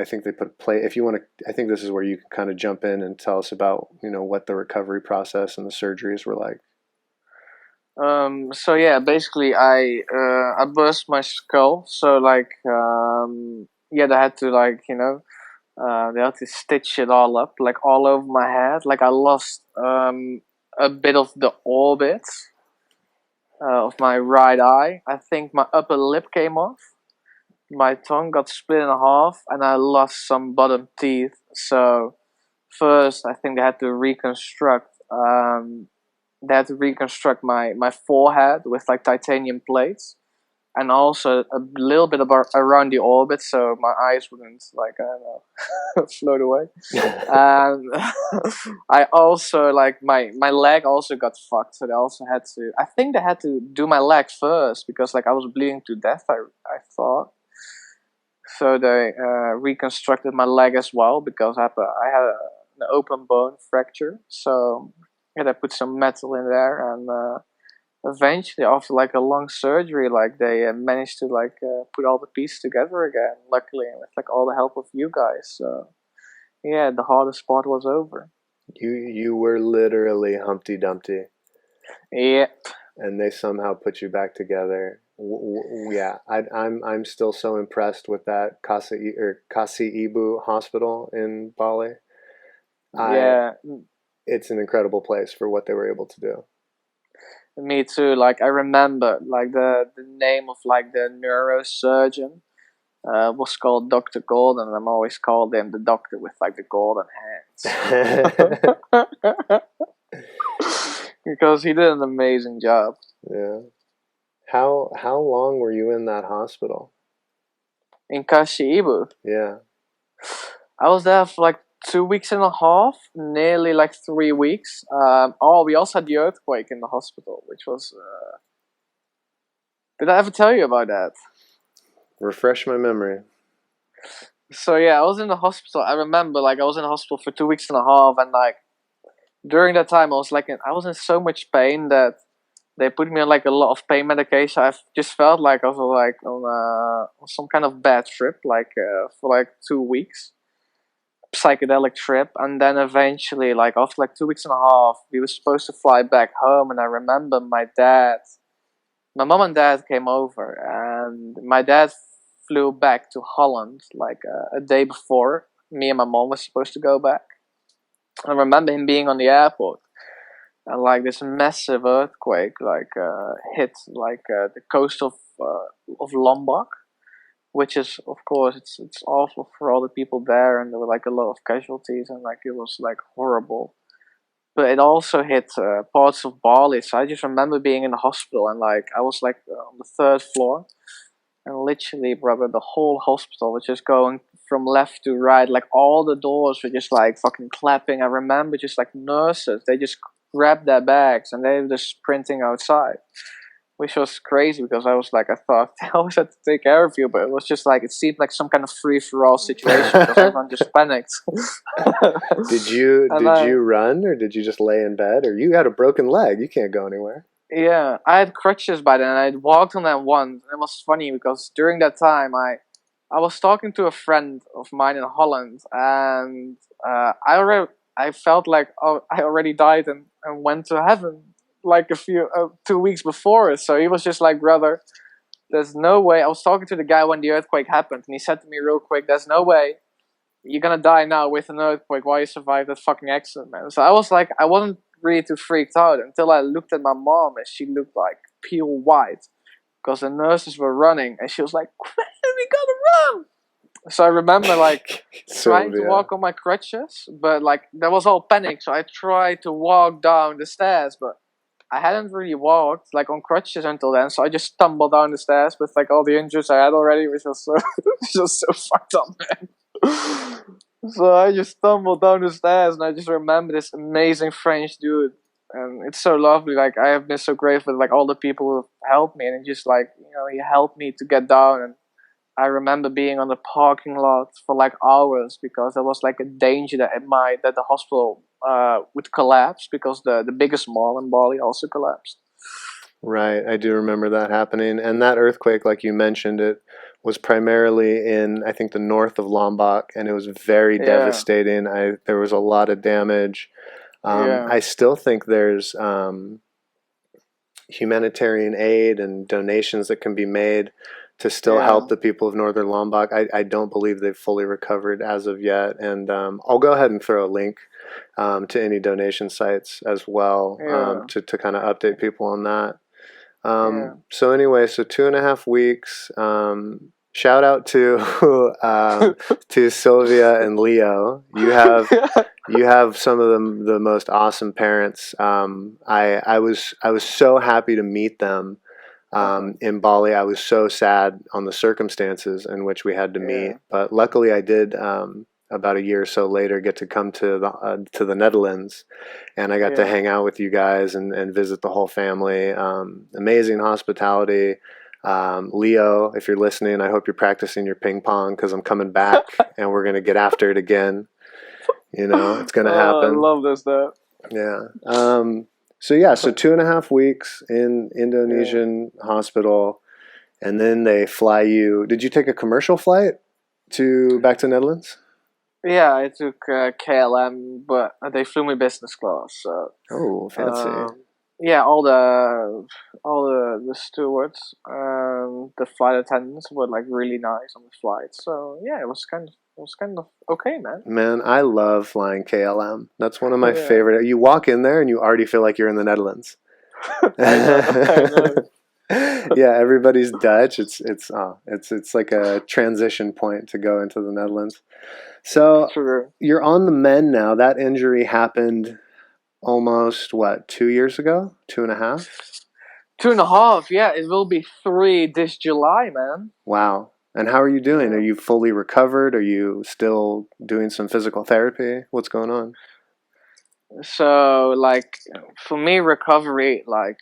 think they put a plate. If you want to, I think this is where you can kind of jump in and tell us about, what the recovery process and the surgeries were like. So yeah, basically I burst my skull. So like yeah, they had to like they had to stitch it all up like all over my head. Like I lost a bit of the orbit of my right eye. I think my upper lip came off. My tongue got split in half, and I lost some bottom teeth. So first, I think they had to reconstruct. They had to reconstruct my forehead with like titanium plates, and also a little bit about around the orbit, so my eyes wouldn't like I don't know float away. And I also like my leg also got fucked, so they also had to. I think they had to do my leg first because like I was bleeding to death. I thought. So they reconstructed my leg as well because an open bone fracture. So yeah, they put some metal in there, and eventually, after like a long surgery, like they managed to like put all the pieces together again. Luckily, with like all the help of you guys. So yeah, the hardest part was over. You were literally Humpty Dumpty, Yeah, and they somehow put you back together. Yeah, I'm still so impressed with that Kasi Ibu Hospital in Bali. I yeah, It's an incredible place for what they were able to do. me too. Like I remember, like the name of like the neurosurgeon was called Doctor Golden, and I'm always called him the doctor with like the golden hands because he did an amazing job. Yeah. How long were you in that hospital? In Kashibu, Yeah. I was there for like 2 weeks and a half, nearly like 3 weeks. Oh, we also had the earthquake in the hospital, which was. Did I ever tell you about that? Refresh my memory. So yeah, I was in the hospital. I remember, like, I was in the hospital for 2 weeks and a half, and like during that time, I was in so much pain that they put me on like a lot of pain medication. I just felt like I was like on some kind of bad trip, like for like 2 weeks, psychedelic trip, and then eventually, like after like 2 weeks and a half, we were supposed to fly back home, and I remember my mom and dad came over, and my dad flew back to Holland like a day before me and my mom was supposed to go back. I remember him being on the airport, and like this massive earthquake like hit like the coast of Lombok, which is of course it's awful for all the people there, and there were like a lot of casualties, and like it was like horrible. But it also hit parts of Bali, so I just remember being in the hospital, and like I was like on the third floor, and literally, brother, the whole hospital was just going from left to right, like all the doors were just like fucking clapping. I remember just like nurses, they just grabbed their bags and they were just sprinting outside, which was crazy because I was like, I thought they always had to take care of you, but it was just like it seemed like some kind of free for all situation because everyone just panicked. Did you And did you run, or did you just lay in bed, or you had a broken leg? You can't go anywhere. yeah, I had crutches by then, and I'd walked on them once. And it was funny because during that time, I was talking to a friend of mine in Holland, and I felt like I already died and went to heaven like 2 weeks before it. So he was just like, brother, there's no way. I was talking to the guy when the earthquake happened, and he said to me real quick, "There's no way you're gonna die now with an earthquake while you survived that fucking accident, man." So I was like, I wasn't really too freaked out until I looked at my mom, and she looked like pure white because the nurses were running, and she was like, "We gotta run!" So I remember like trying to walk on my crutches, but like there was all panic. So I tried to walk down the stairs, but I hadn't really walked like on crutches until then. So I just stumbled down the stairs with like all the injuries I had already, which was so which was so fucked up, man. So I just stumbled down the stairs, and I just remember this amazing French dude and it's so lovely. Like I have been so grateful, like all the people who have helped me, and it just like he helped me to get down. And I remember being on the parking lot for like hours because there was like a danger that that the hospital would collapse because the biggest mall in Bali also collapsed. Right, I do remember that happening. And that earthquake, like you mentioned, it was primarily in, I think, the north of Lombok, and it was very Yeah, devastating. There was a lot of damage. yeah, I still think there's humanitarian aid and donations that can be made to still yeah, help the people of northern Lombok. I don't believe they've fully recovered as of yet, and I'll go ahead and throw a link to any donation sites as well, yeah, to kind of update people on that. yeah. So anyway, so 2.5 weeks. Shout out to to Sylvia and Leo. You have some of the most awesome parents. I was so happy to meet them Uh-huh. in Bali. I was so sad on the circumstances in which we had to meet, Yeah, but luckily I did. About a year or so later, get to come to the Netherlands, and I got to yeah. hang out with you guys and visit the whole family. Amazing hospitality. Leo, if you're listening, I hope you're practicing your ping pong because I'm coming back and we're gonna get after it again. It's gonna Oh, I happen. love this stuff. Yeah. So yeah, so 2.5 weeks in Yeah. Indonesian hospital, and then they fly you. Did you take a commercial flight to back to Netherlands? Yeah, I took KLM, but they flew me business class. So, Oh, fancy. um, yeah, all the stewards, the flight attendants were like really nice on the flight. So yeah, it was kind of okay, man. Man, I love flying KLM. That's one of my Yeah, favorite. You walk in there and you already feel like you're in the Netherlands. I know, I know. Yeah, everybody's Dutch. It's like a transition point to go into the Netherlands. So True. you're on the mend now. That injury happened almost what, 2 years ago? 2.5? 2.5. Yeah, it will be 3 this July, man. Wow. And how are you doing? Are Yeah. you fully recovered? Are you still doing some physical therapy? What's going on? So, like, for me, recovery, like,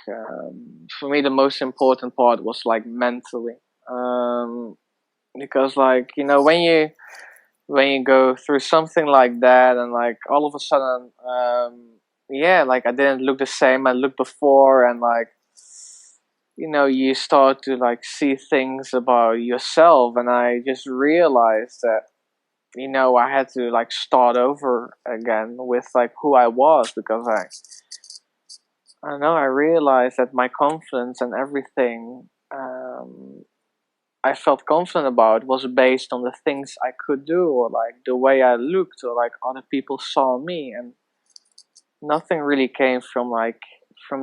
for me, the most important part was like mentally, um, because, like, when you go through something like that, and like all of a sudden, yeah, like I didn't look the same I looked before, and like, you start to like see things about yourself, and I just realized that I had to like start over again with like who I was because I don't know, I realized that my confidence and everything I felt confident about was based on the things I could do, or like the way I looked, or like other people saw me, and nothing really came from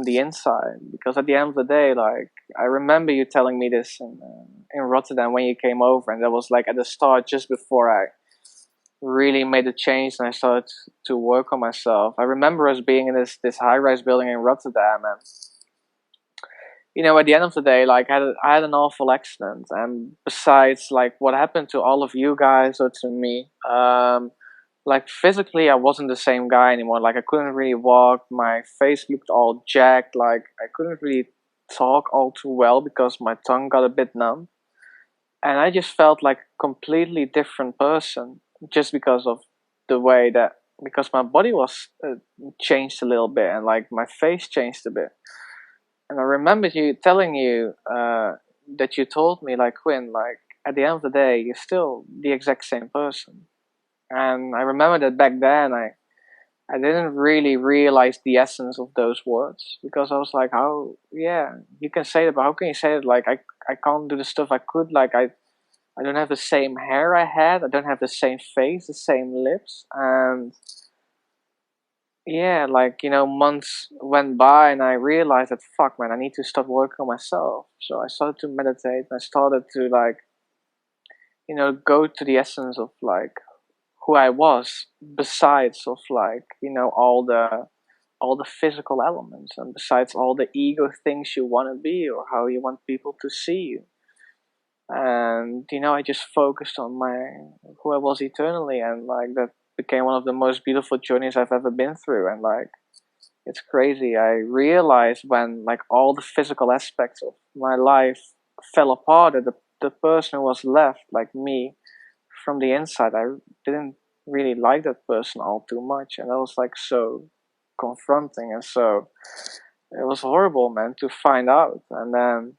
the inside. Because at the end of the day, like I remember you telling me this in Rotterdam when you came over, and that was like at the start, just before I really made a change and I started to work on myself. I remember us being in this high rise building in Rotterdam, and at the end of the day, like I had an awful accident, and besides like what happened to all of you guys or to me, like physically I wasn't the same guy anymore. Like I couldn't really walk, my face looked all jacked, like I couldn't really talk all too well because my tongue got a bit numb, and I just felt like a completely different person just because of the way that because my body was changed a little bit, and like my face changed a bit. And I remember you telling you that you told me like, Quinn, like at the end of the day you're still the exact same person. And I remember that back then I didn't really realize the essence of those words, because I was like, how, yeah, you can say that, but how can you say it? Like I can't do the stuff I could. Like I don't have the same hair I had. I don't have the same face, the same lips. And yeah, like, months went by and I realized that, fuck, man, I need to start working on myself. So I started to meditate, and I started to, like, go to the essence of, like, who I was, besides of, like, all the physical elements, and besides all the ego things you want to be or how you want people to see you. And I just focused on my who I was eternally, and like that became one of the most beautiful journeys I've ever been through. And like it's crazy. I realized when like all the physical aspects of my life fell apart, that the person who was left, like me, from the inside, I didn't really like that person all too much, and that was like so confronting, and so it was horrible, man, to find out. And then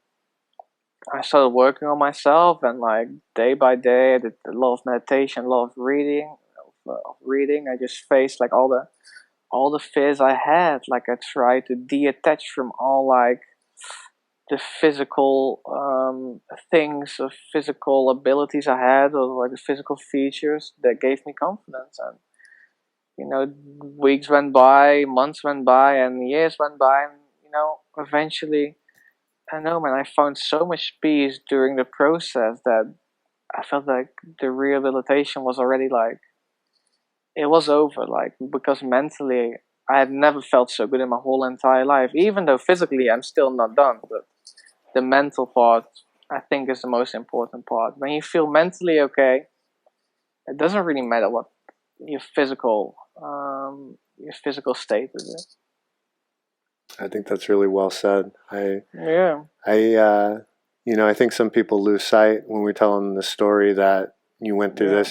I started working on myself, and like day by day, I did a lot of meditation, a lot of reading. I just faced like all the fears I had. Like I tried to detach from all like the physical things, the physical abilities I had, or like the physical features that gave me confidence. And weeks went by, months went by, and years went by, and eventually, I know, man, I found so much peace during the process that I felt like the rehabilitation was already like it was over, like because mentally I had never felt so good in my whole entire life. Even though physically I'm still not done, but the mental part I think is the most important part. When you feel mentally okay, it doesn't really matter what your physical state is. I think that's really well said. Yeah, I think some people lose sight when we're telling the story that you went through yeah,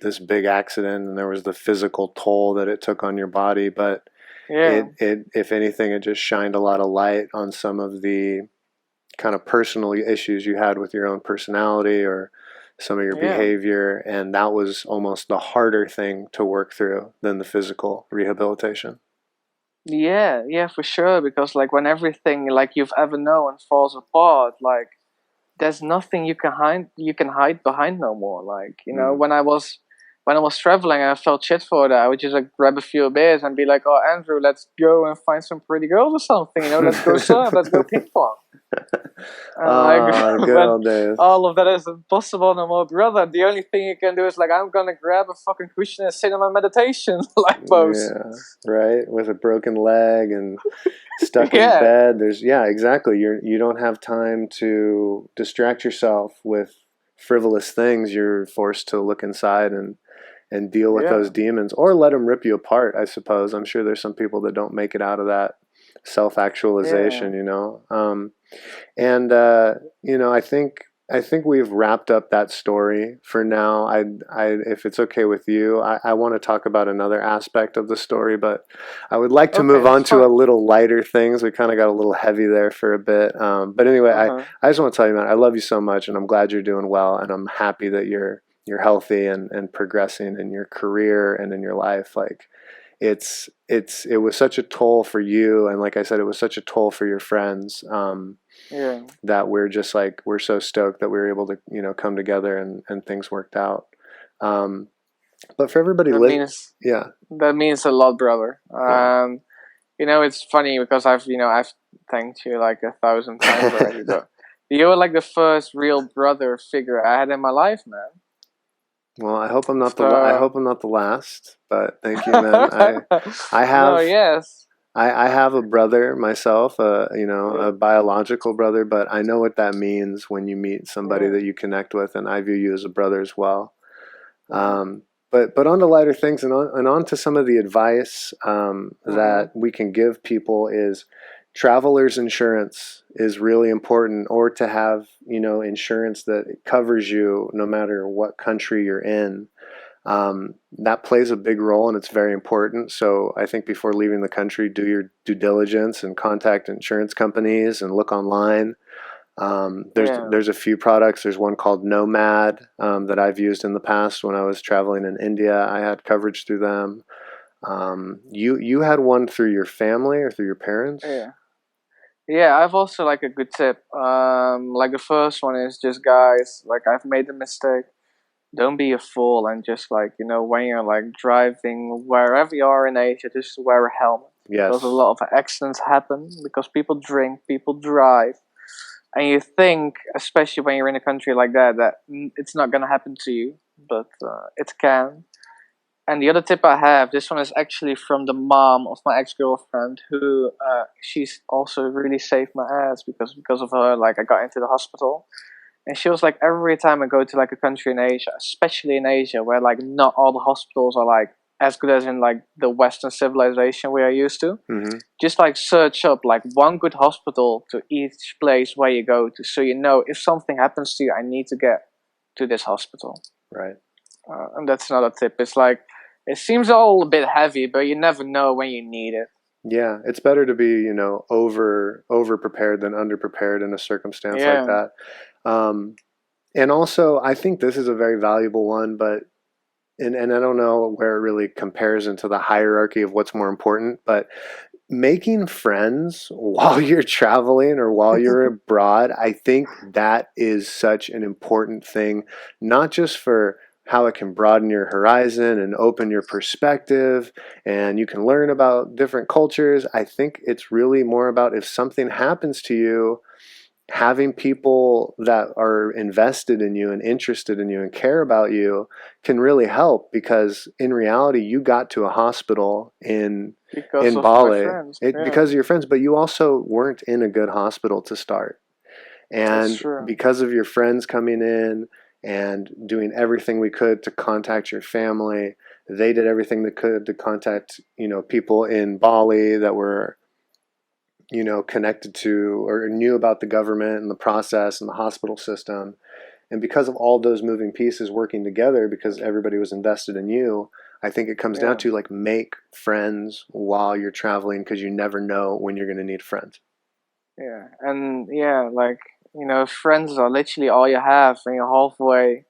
this big accident and there was the physical toll that it took on your body, but yeah, it if anything, it just shined a lot of light on some of the kind of personal issues you had with your own personality or some of your yeah. behavior, and that was almost the harder thing to work through than the physical rehabilitation. Yeah, yeah, for sure. Because like when everything like you've ever known falls apart, like there's nothing you can hide behind no more. Like Mm. when I was traveling, and I felt shit for that. I would just like grab a few beers and be like, "Oh, Andrew, let's go and find some pretty girls or something. Let's go surf, let's go ping pong." And Ah, like good when old days. all of that is impossible no more, brother, the only thing you can do is like I'm gonna grab a fucking cushion and sit on my meditation like pose. Yeah, right. With a broken leg and stuck in Yeah, bed. Yeah, exactly. You don't have time to distract yourself with frivolous things. You're forced to look inside and deal with those yeah, demons or let them rip you apart, I suppose. I'm sure there's some people that don't make it out of that yeah. self-actualization. And I think we've wrapped up that story for now. If it's okay with you, I want to talk about another aspect of the story, but I would like to Okay, move that's on to a fine. little lighter things. We kind of got a little heavy there for a bit, but anyway, Uh I huh. I just want to tell you, man, I love you so much, and I'm glad you're doing well, and I'm happy that you're healthy and progressing in your career and in your life. Like it was such a toll for you, and like I said, it was such a toll for your friends. Yeah. That we're just like we're so stoked that we were able to come together and things worked out. Um, but for everybody, That means yeah, that means a lot, brother. yeah. It's funny because I've thanked you like 1,000 times already, but you were like the first real brother figure I had in my life, man. Well, I So hope I'm not the last, but thank you, man. I no, have yes, I have a brother myself, yeah, a biological brother, but I know what that means when you meet somebody yeah, that you connect with, and I view you as a brother as well. uh-huh, But on to lighter things, and on to some of the advice uh-huh, that we can give people is travelers insurance is really important, or to have insurance that covers you no matter what country you're in. That plays a big role and it's very important. So I think before leaving the country, do your due diligence and contact insurance companies and look online. yeah. There's a few products. There's one called Nomad that I've used in the past when I was traveling in India. I had coverage through them. You had one through your family or through your parents? Yeah. Yeah, I've also like a good tip. Like the first one is just guys, like I've made a mistake. Don't be a fool and just like, when you're like driving wherever you are in Asia, just wear a helmet. Because a Yes. lot of accidents happen because people drink, people drive. And you think, especially when you're in a country like that, that it's not gonna happen to you, but it can. And the other tip I have, this one is actually from the mom of my ex girlfriend, who she's also really saved my ass because of her. Like I got into the hospital, and she was like, every time I go to like a country in Asia, especially in Asia, where like not all the hospitals are like as good as in like the Western civilization we are used to. Mm-hmm. Just like search up like one good hospital to each place where you go to, so you know if something happens to you, I need to get to this hospital. Right. And that's another tip. It's like it seems all a bit heavy, but you never know when you need it. Yeah, it's better to be, over prepared than under prepared in a circumstance like Yeah, that. And also, I think this is a very valuable one, but and I don't know where it really compares into the hierarchy of what's more important, but making friends while you're traveling or while you're abroad, I think that is such an important thing, not just for how it can broaden your horizon and open your perspective and you can learn about different cultures. I think it's really more about if something happens to you, having people that are invested in you and interested in you and care about you can really help, because in reality you got to a hospital because in of my Bali friends. Yeah, because of your friends, but you also weren't in a good hospital to start. that's And true. because of your friends coming in and doing everything we could to contact your family, they did everything they could to contact, people in Bali that were, connected to or knew about the government and the process and the hospital system. And because of all those moving pieces working together, because everybody was invested in you, I think it comes down Yeah, to like make friends while you're traveling, because you never know when you're going to need friends. yeah, and yeah, like friends are literally all you have when you're halfway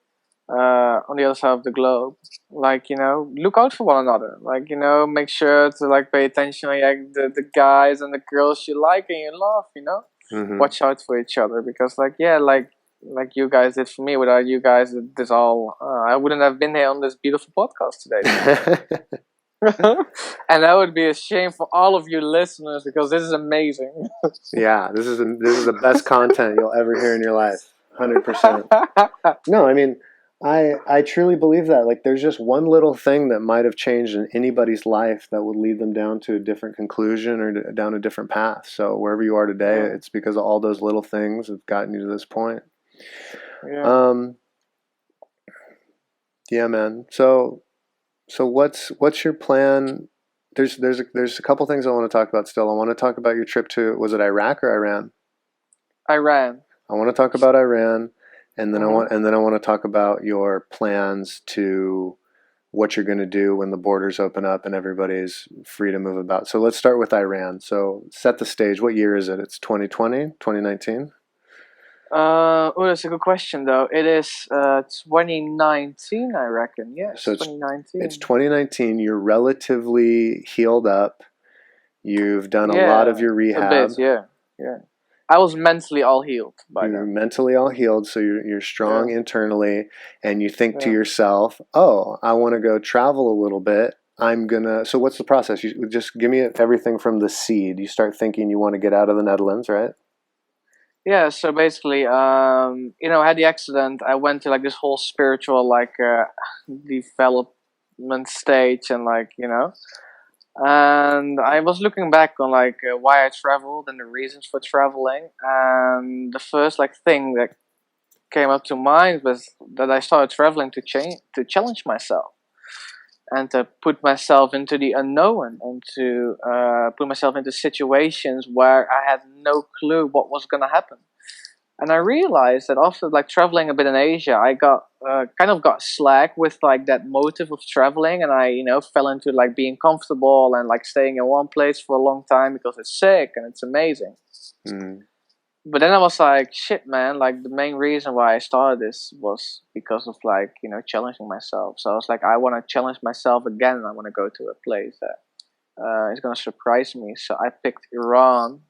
on the other side of the globe. Like look out for one another. Like make sure to like pay attention on like the guys and the girls you like and you love. Mm-hmm. Watch out for each other, because like yeah, like you guys did for me. Without you guys, this all I wouldn't have been here on this beautiful podcast today. And that would be a shame for all of you listeners, because this is amazing. Yeah, this is the best content you'll ever hear in your life. 100%. No, I mean, I truly believe that. Like, there's just one little thing that might have changed in anybody's life that would lead them down to a different conclusion or down a different path. So wherever you are today, Yeah, it's because of all those little things that have gotten you to this point. yeah. Um, yeah, man. So what's your plan? There's a couple things I want to talk about still. I want to talk about your trip to, was it Iraq or Iran? Iran. I want to talk about Iran, and then I Mm-hmm. want to talk about your plans to what you're going to do when the borders open up and everybody's free to move about. So let's start with Iran. So set the stage. What year is it? It's 2020, 2019? Oh, that's a good question though. It is 2019, I reckon. So Yes, it's 2019. 2019. You're relatively healed up. You've done a lot of Yeah, your a bit. rehab. Yeah, yeah. I was mentally all healed by You're then. mentally all healed, so you're strong Yeah, internally, and you think to yeah. yourself, "Oh, I want to go travel a little bit. I'm gonna." So what's the process? You just give me everything from the seed. You start thinking you want to get out of the Netherlands, right? Yeah, so basically, I had the accident. I went to like this whole spiritual like development stage, and and I was looking back on like why I traveled and the reasons for traveling, and the first like thing that came up to mind was that I started traveling to challenge myself and to put myself into the unknown, and to put myself into situations where I had no clue what was gonna happen. And I realized that after like traveling a bit in Asia, I got kind of got slack with like that motive of traveling, and I fell into like being comfortable and like staying in one place for a long time because it's sick and it's amazing. Mm. But then I was like, shit, man, like the main reason why I started this was because of like, challenging myself. So I was like, I want to challenge myself again, and I want to go to a place that is going to surprise me. So I picked Iran.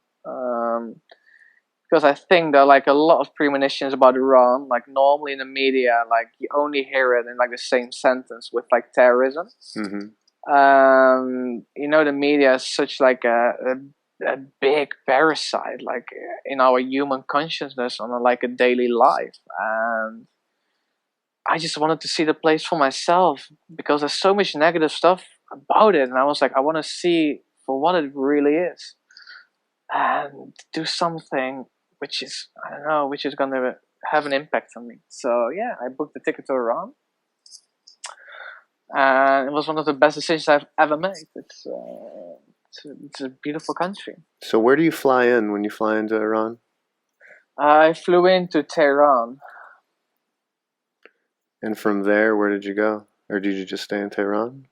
Because I think there are like a lot of premonitions about Iran. Like normally in the media, like you only hear it in like the same sentence with like terrorism. Mm-hmm. The media is such like a big parasite, like in our human consciousness on like a daily life. And I just wanted to see the place for myself, because there's so much negative stuff about it, and I was like, I want to see for what it really is, and do something which is, I don't know, which is gonna have an impact on me. So yeah, I booked the ticket to Iran, and it was one of the best decisions I've ever made. It's a beautiful country. So where do you fly in when you fly into Iran? I flew into Tehran. And from there, where did you go? Or did you just stay in Tehran?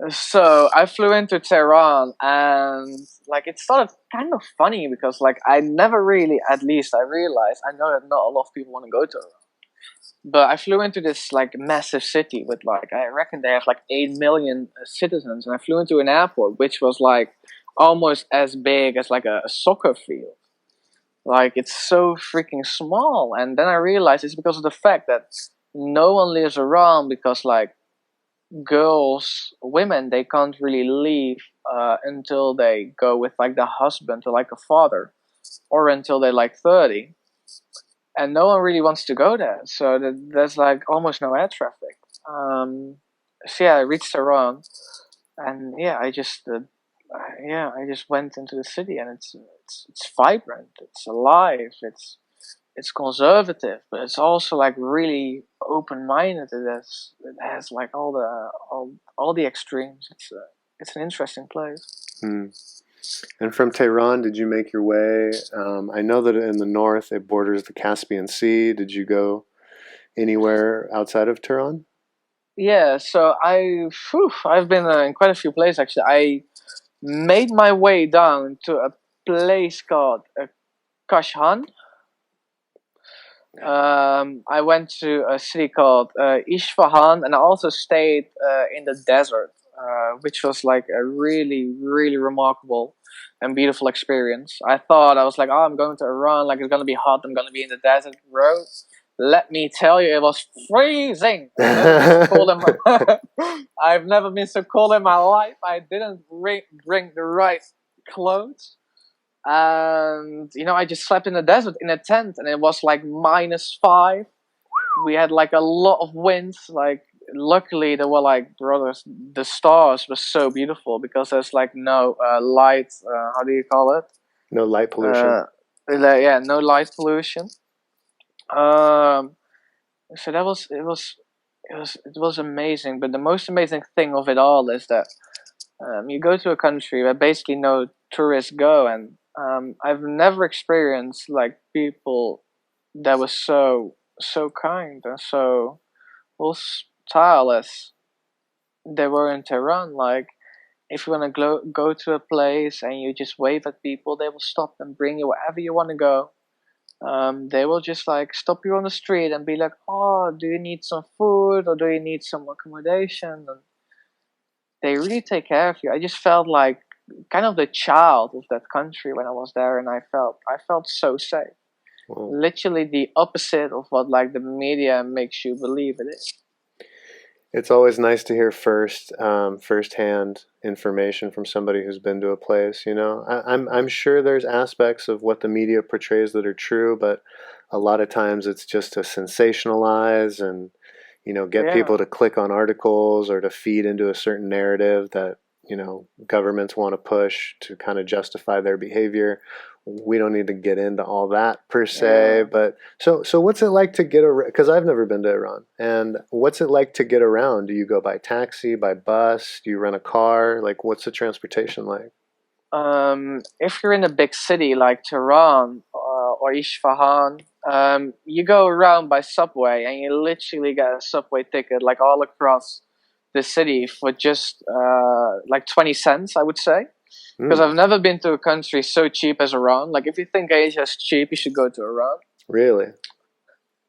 So I flew into Tehran, and like it started kind of funny because like I never really, at least I realized, I know that not a lot of people want to go to Iran, but I flew into this like massive city with like I reckon they have like 8 million citizens, and I flew into an airport which was like almost as big as like a soccer field. Like it's so freaking small, and then I realized it's because of the fact that no one lives around because like women, they can't really leave until they go with like the husband or like a father, or until they're like 30, and no one really wants to go there. So there's like almost no air traffic. So yeah, I reached Tehran, and I just went into the city, and it's vibrant, it's alive, it's conservative, but it's also like really open minded. It has like all the extremes. It's an interesting place. Hmm. And from Tehran, did you make your way? I know that in the north it borders the Caspian Sea. Did you go anywhere outside of Tehran? Yeah, so I've been in quite a few places actually. I made my way down to a place called Kashhan. I went to a city called Isfahan, and I also stayed in the desert, which was like a really, really remarkable and beautiful experience. I thought I was like, oh, I'm going to Iran, like it's gonna be hot. I'm gonna be in the desert, bro. Let me tell you, it was freezing. I've never been so cold in my life. I didn't bring the right clothes, and I just slept in the desert in a tent, and it was like -5. We had like a lot of winds. Like luckily there were like brothers, the stars were so beautiful because there's like no light, how do you call it, No light pollution. yeah, no light pollution. um so it was amazing, but the most amazing thing of it all is that you go to a country where basically no tourists go, and I've never experienced like people that were so kind and so well tireless. They were in Tehran. Like if you want to go to a place and you just wave at people, they will stop and bring you wherever you want to go. They will just like stop you on the street and be like, "Oh, do you need some food or do you need some accommodation?" And they really take care of you. I just felt like kind of the child of that country when I was there, and I felt so safe. Well, Literally the opposite of what like the media makes you believe it is. it's always nice to hear firsthand information from somebody who's been to a place. I'm sure there's aspects of what the media portrays that are true, but a lot of times it's just to sensationalize and get Yeah, people to click on articles or to feed into a certain narrative that governments want to push to kind of justify their behavior. We don't need to get into all that per se, yeah. but so what's it like to get around? Because I've never been to Iran, and what's it like to get around? Do you go by taxi, by bus? Do you rent a car? Like, what's the transportation like? If you're in a big city like Tehran or Isfahan, you go around by subway, and you literally get a subway ticket like all across the city for just like 20 cents, I would say. Because Mm, I've never been to a country so cheap as Iran. Like if you think Asia is cheap, you should go to Iran. really?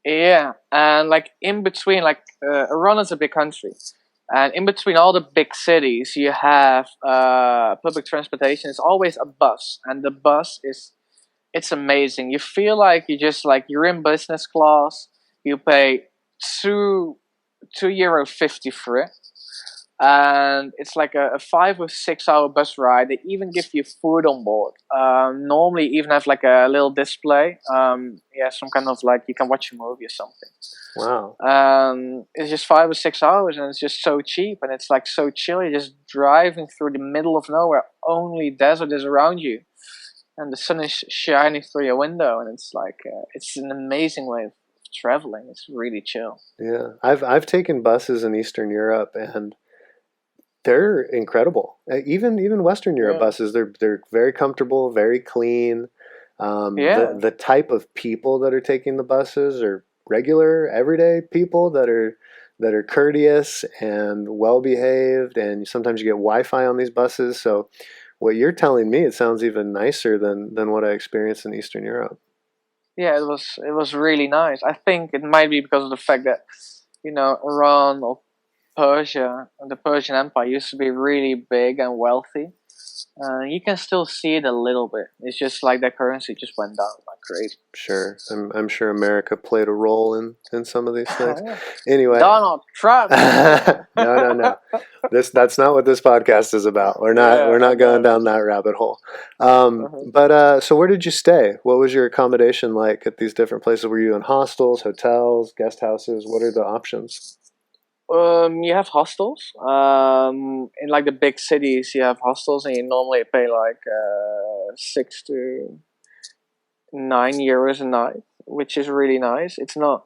Yeah, and like in between, like Iran is a big country, and in between all the big cities, you have public transportation. It's always a bus, and the bus it's amazing. You feel like you're in business class. You pay €2 50 for it, and it's like a 5 or 6 hour bus ride. They even give you food on board. Normally, even have like a little display. Yeah, some kind of like you can watch a movie or something. Wow. It's just 5 or 6 hours, and it's just so cheap, and it's like so chill. You're just driving through the middle of nowhere. Only desert is around you, and the sun is shining through your window, and it's like it's an amazing way of traveling. It's really chill. Yeah, I've taken buses in Eastern Europe, and they're incredible. Even Western Europe Yeah. buses, they're very comfortable, very clean. Yeah. The type of people that are taking the buses are regular, everyday people that are courteous and well behaved, and sometimes you get Wi-Fi on these buses. So what you're telling me, it sounds even nicer than what I experienced in Eastern Europe. Yeah, it was really nice. I think it might be because of the fact that Iran or Persia, the Persian Empire used to be really big and wealthy. You can still see it a little bit. It's just like their currency just went down like crazy. Sure, I'm sure America played a role in some of these things. Anyway, Donald Trump. no. That's not what this podcast is about. We're not going down that rabbit hole. So where did you stay? What was your accommodation like at these different places? Were you in hostels, hotels, guest houses? What are the options? You have hostels. In like the big cities, you have hostels, and you normally pay like 6 to 9 euros a night, which is really nice. It's not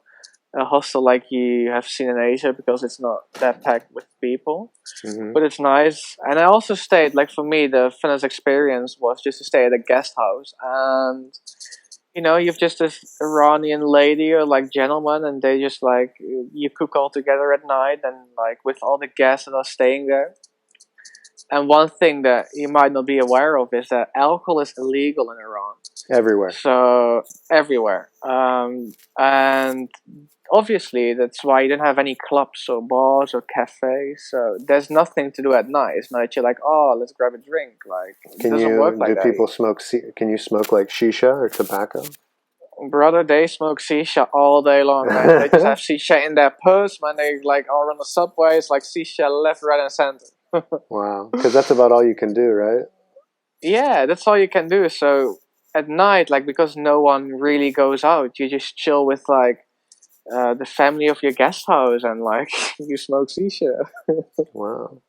a hostel like you have seen in Asia because it's not that packed with people, Hmm. but it's nice. And I also stayed, like for me, the funnest experience was just to stay at a guest house, and you've just this Iranian lady or like gentleman, and they just like you cook all together at night, and like with all the guests that are staying there. And one thing that you might not be aware of is that alcohol is illegal in Iran. Everywhere. So everywhere, and obviously that's why you don't have any clubs or bars or cafes. So there's nothing to do at night. It's not that you're like, oh, let's grab a drink. Like it doesn't work like Do that. people smoke? Can you smoke like shisha or tobacco? Brother, they smoke shisha all day long, man. They just have shisha in their purse, man. They like are on the subway. It's like shisha left, right, and center. Wow, because that's about all you can do, right? Yeah, that's all you can do. So at night, like because no one really goes out, you just chill with like the family of your guest house, and like you smoke shisha. Wow.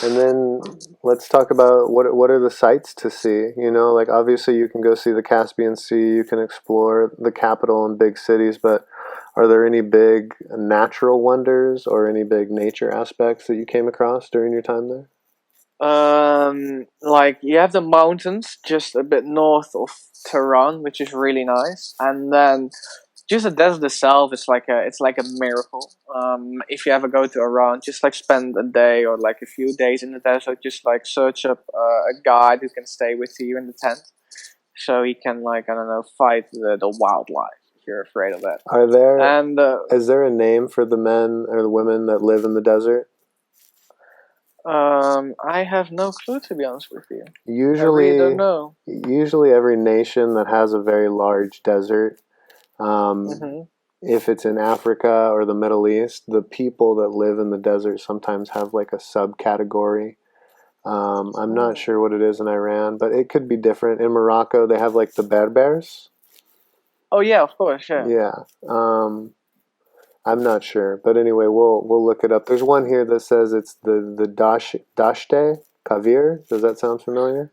And then let's talk about what are the sights to see. Like obviously you can go see the Caspian Sea, you can explore the capital and big cities, but are there any big natural wonders or any big nature aspects that you came across during your time there? Like you have the mountains just a bit north of Tehran, which is really nice, and then just the desert itself is like a miracle. If you ever go to Iran, just like spend a day or like a few days in the desert, just like search up a guide who can stay with you in the tent, so he can like I don't know fight the wildlife if you're afraid of that. And Is there a name for the men or the women that live in the desert? I have no clue to be honest with you. I Usually, really don't know. usually every nation that has a very large desert, um, if it's in Africa or the Middle East, the people that live in the desert sometimes have like a subcategory. I'm not sure what it is in Iran, but it could be different. In Morocco, they have like the Berbers. Oh yeah, of course, yeah. Yeah. I'm not sure, but anyway, we'll look it up. There's one here that says it's the Dashte Kavir. Does that sound familiar?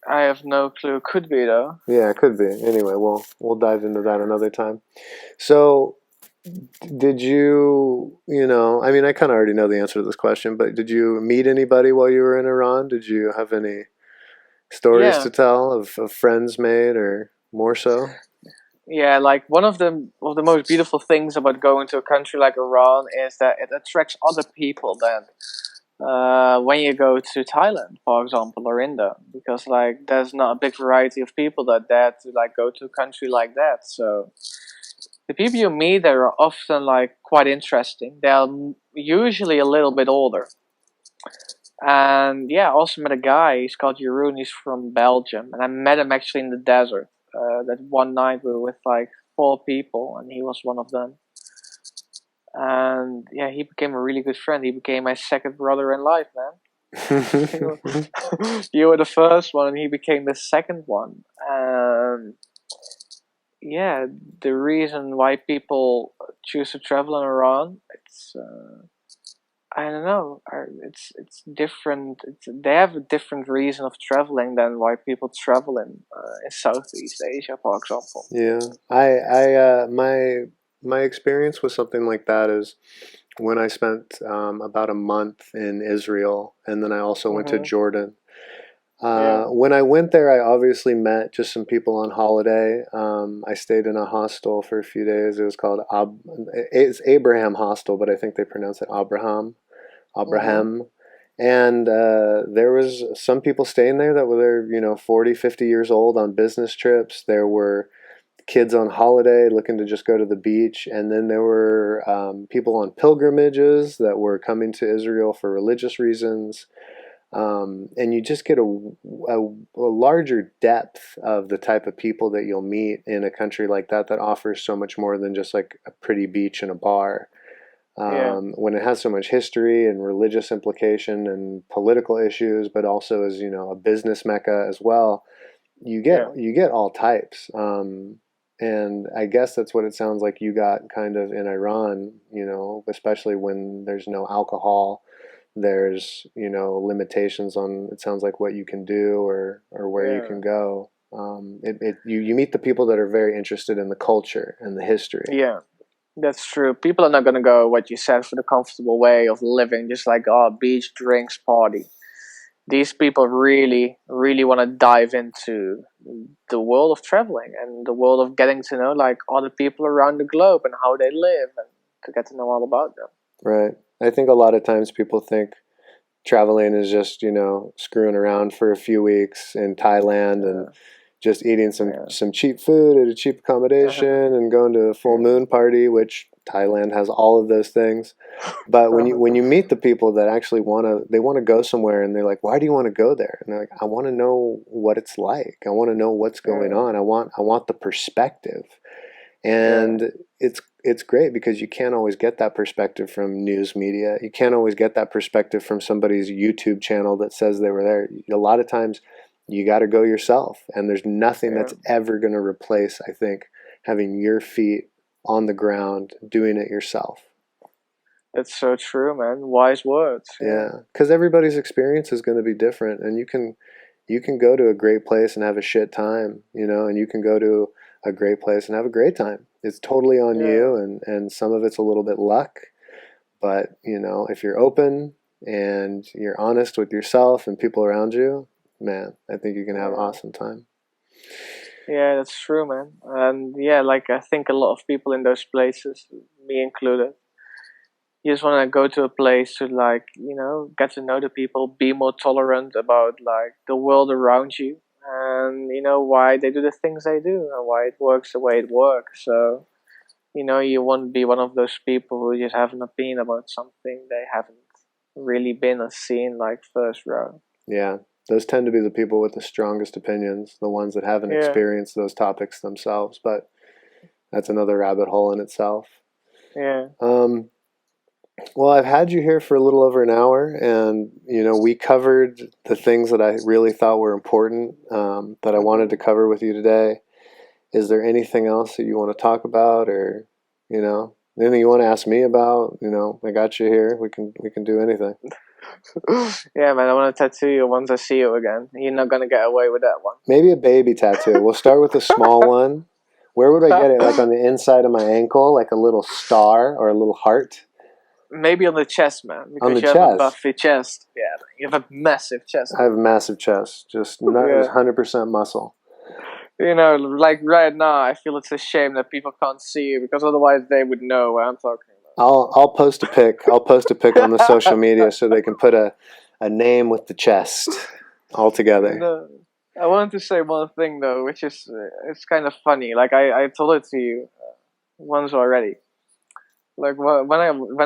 I have no clue. Could be though. Yeah, it could be. Anyway, we'll dive into that another time. So, did I mean, I kind of already know the answer to this question, but did you meet anybody while you were in Iran? Did you have any stories Yeah, to tell of friends made or more so? yeah. Like one of the most beautiful things about going to a country like Iran is that it attracts other people. Then when you go to Thailand, for example, or India, because like there's not a big variety of people that dare to like go to a country like that. So the people you meet there are often like quite interesting. They're usually a little bit older. And yeah, I also met a guy. He's called Jeroen. He's from Belgium, and I met him actually in the desert. That one night we were with like 4 people, and he was one of them. And yeah, he became a really good friend. He became my second brother in life, man. You were the first one, and he became the second one. Yeah, the reason why people choose to travel in Iran, it's I don't know. It's different. They have a different reason of traveling than why people travel in Southeast Asia, for example. Yeah, my my experience with something like that is when I spent about a month in Israel, and then I also went to Mhm. Jordan. Yeah. When I went there, I obviously met just some people on holiday. I stayed in a hostel for a few days. It was called it's Abraham Hostel, but I think they pronounce it Mhm. Abraham. And there was some people staying there that were there, 40, 50 years old on business trips. There were kids on holiday looking to just go to the beach. And then there were people on pilgrimages that were coming to Israel for religious reasons. And you just get a larger depth of the type of people that you'll meet in a country like that offers so much more than just like a pretty beach and a bar. Yeah. When it has so much history and religious implication and political issues, but also as a business mecca as well, Yeah. you get all types. And I guess that's what it sounds like you got kind of in Iran, especially when there's no alcohol, there's limitations on, it sounds like, what you can do or where you Yeah. can go. You meet the people that are very interested in the culture and the history. Yeah. That's true. People are not gonna go what you said for the comfortable way of living, just like beach, drinks, party. These people really, really want to dive into the world of traveling and the world of getting to know like other people around the globe and how they live and to get to know all about them. Right. I think a lot of times people think traveling is just, screwing around for a few weeks in Thailand and Yeah, just eating yeah, some cheap food at a cheap accommodation and going to a full yeah, moon party, which Thailand has all of those things. But when you meet the people that actually want to go somewhere, and they're like, "Why do you want to go there?" And they're like, "I want to know what it's like. I want to know what's going yeah, on. I want the perspective." yeah, And it's great because you can't always get that perspective from news media. You can't always get that perspective from somebody's YouTube channel that says they were there. A lot of times you got to go yourself, and there's nothing yeah. that's ever going to replace, I think, having your feet on the ground doing it yourself. That's so true, man. Wise words. Yeah, Yeah, because everybody's experience is going to be different, and you can go to a great place and have a shit time, and you can go to a great place and have a great time. It's totally on yeah, you, and some of it's a little bit luck, but if you're open and you're honest with yourself and people around you, man, I think you can have an yeah. awesome time. Yeah, that's true, man. And yeah, like I think a lot of people in those places, me included, you just want to go to a place to like get to know the people, be more tolerant about like the world around you, and why they do the things they do and why it works the way it works. So you won't be one of those people who just have an opinion about something they haven't really been or seen like first row. Yeah, those tend to be the people with the strongest opinions, the ones that haven't Yeah, experienced those topics themselves, but that's another rabbit hole in itself. yeah. Um, Well, I've had you here for a little over an hour, and we covered the things that I really thought were important, that I wanted to Hmm. cover with you today. Is there anything else that you want to talk about, or anything you want to ask me about? I got you here. We can do anything. Yeah, man, I want to tattoo you once I see you again. You're not gonna get away with that one. Maybe a baby tattoo. We'll start with a small one. Where would I get it? Like on the inside of my ankle, like a little star or a little heart Maybe on the chest, man, on because the you have a chest. buffy chest. Yeah, man, you have a massive chest, I have man. a massive chest, just not Yeah, 100% muscle. like right now, I feel it's a shame that people can't see you because otherwise they would know what I'm talking I'll post a pic. I'll post a pic on the social about. media so they can put a name with the chest all together. No, I wanted to say one thing though, which is it's kind of funny. Like I told it to you once already. Like when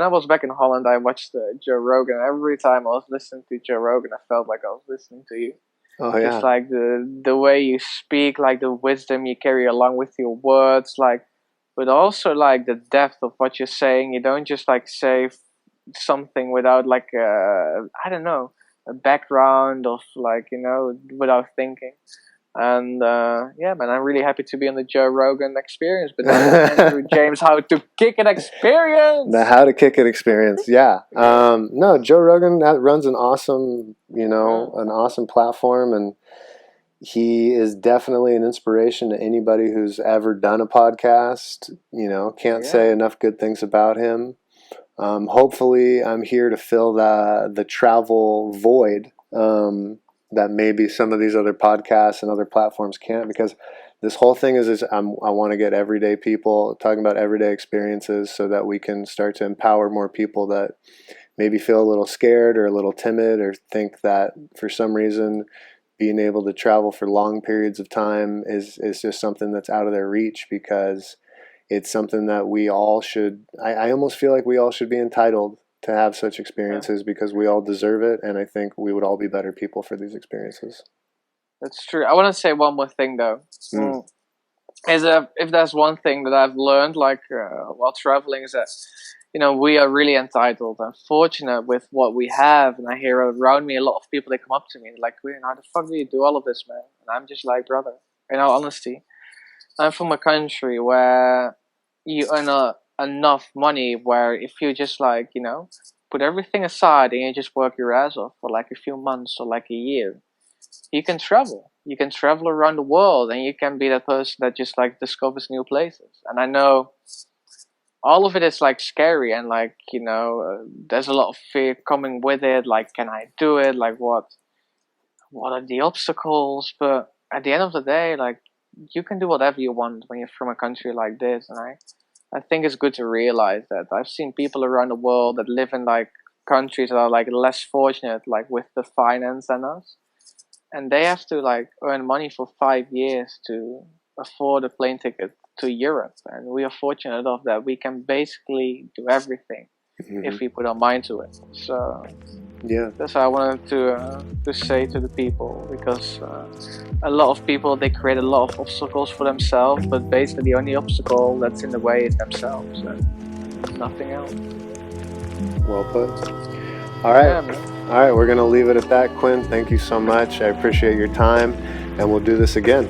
I was back in Holland, I watched Joe Rogan. Every time I was listening to Joe Rogan, I felt like I was listening to you. Oh Just yeah, like the way you speak, like the wisdom you carry along with your words, like, but also like the depth of what you're saying. You don't just like say something without like I don't know, a background of like without thinking. And yeah, man, I'm really happy to be on the Joe Rogan Experience, but not the Andrew James How to Kick It the Experience. How to Kick It experience. Yeah. Yeah, No, Joe Rogan that runs an awesome, yeah, an awesome platform, and he is definitely an inspiration to anybody who's ever done a podcast. Can't say enough good things about him. Hopefully, I'm here to fill the travel void that maybe some of these other podcasts and other platforms can't, because this whole thing is I want to get everyday people talking about everyday experiences so that we can start to empower more people that maybe feel a little scared or a little timid or think that for some reason being able to travel for long periods of time is just something that's out of their reach, because it's something that we all should, I almost feel like we all should be entitled to have such experiences because we all deserve it, and I think we would all be better people for these experiences. That's true. I want to say one more thing though. Is if there's one thing that I've learned while traveling, is that we are really entitled and fortunate with what we have. And I hear around me a lot of people, they come up to me and like, how the fuck do you do all of this, man? And I'm just like, brother, in all honesty, I'm from a country where you earn enough money where if you just put everything aside and you just work your ass off for like a few months or like a year, you can travel. You can travel around the world and you can be that person that just discovers new places. And I know all of it is scary and there's a lot of fear coming with it. Like, can I do it? Like, what are the obstacles? But at the end of the day, you can do whatever you want when you're from a country like this. And I think it's good to realize that. I've seen people around the world that live in countries that are less fortunate, with the finance than us, and they have to earn money for 5 years to afford a plane ticket to Europe. And we are fortunate enough that we can basically do everything if we put our mind to it. So that's what I wanted to say to the people, because a lot of people, they create a lot of obstacles for themselves, but basically the only obstacle that's in the way is themselves and nothing else. Well put. All right. All right, we're going to leave it at that, Quinn. Thank you so much. I appreciate your time, and we'll do this again.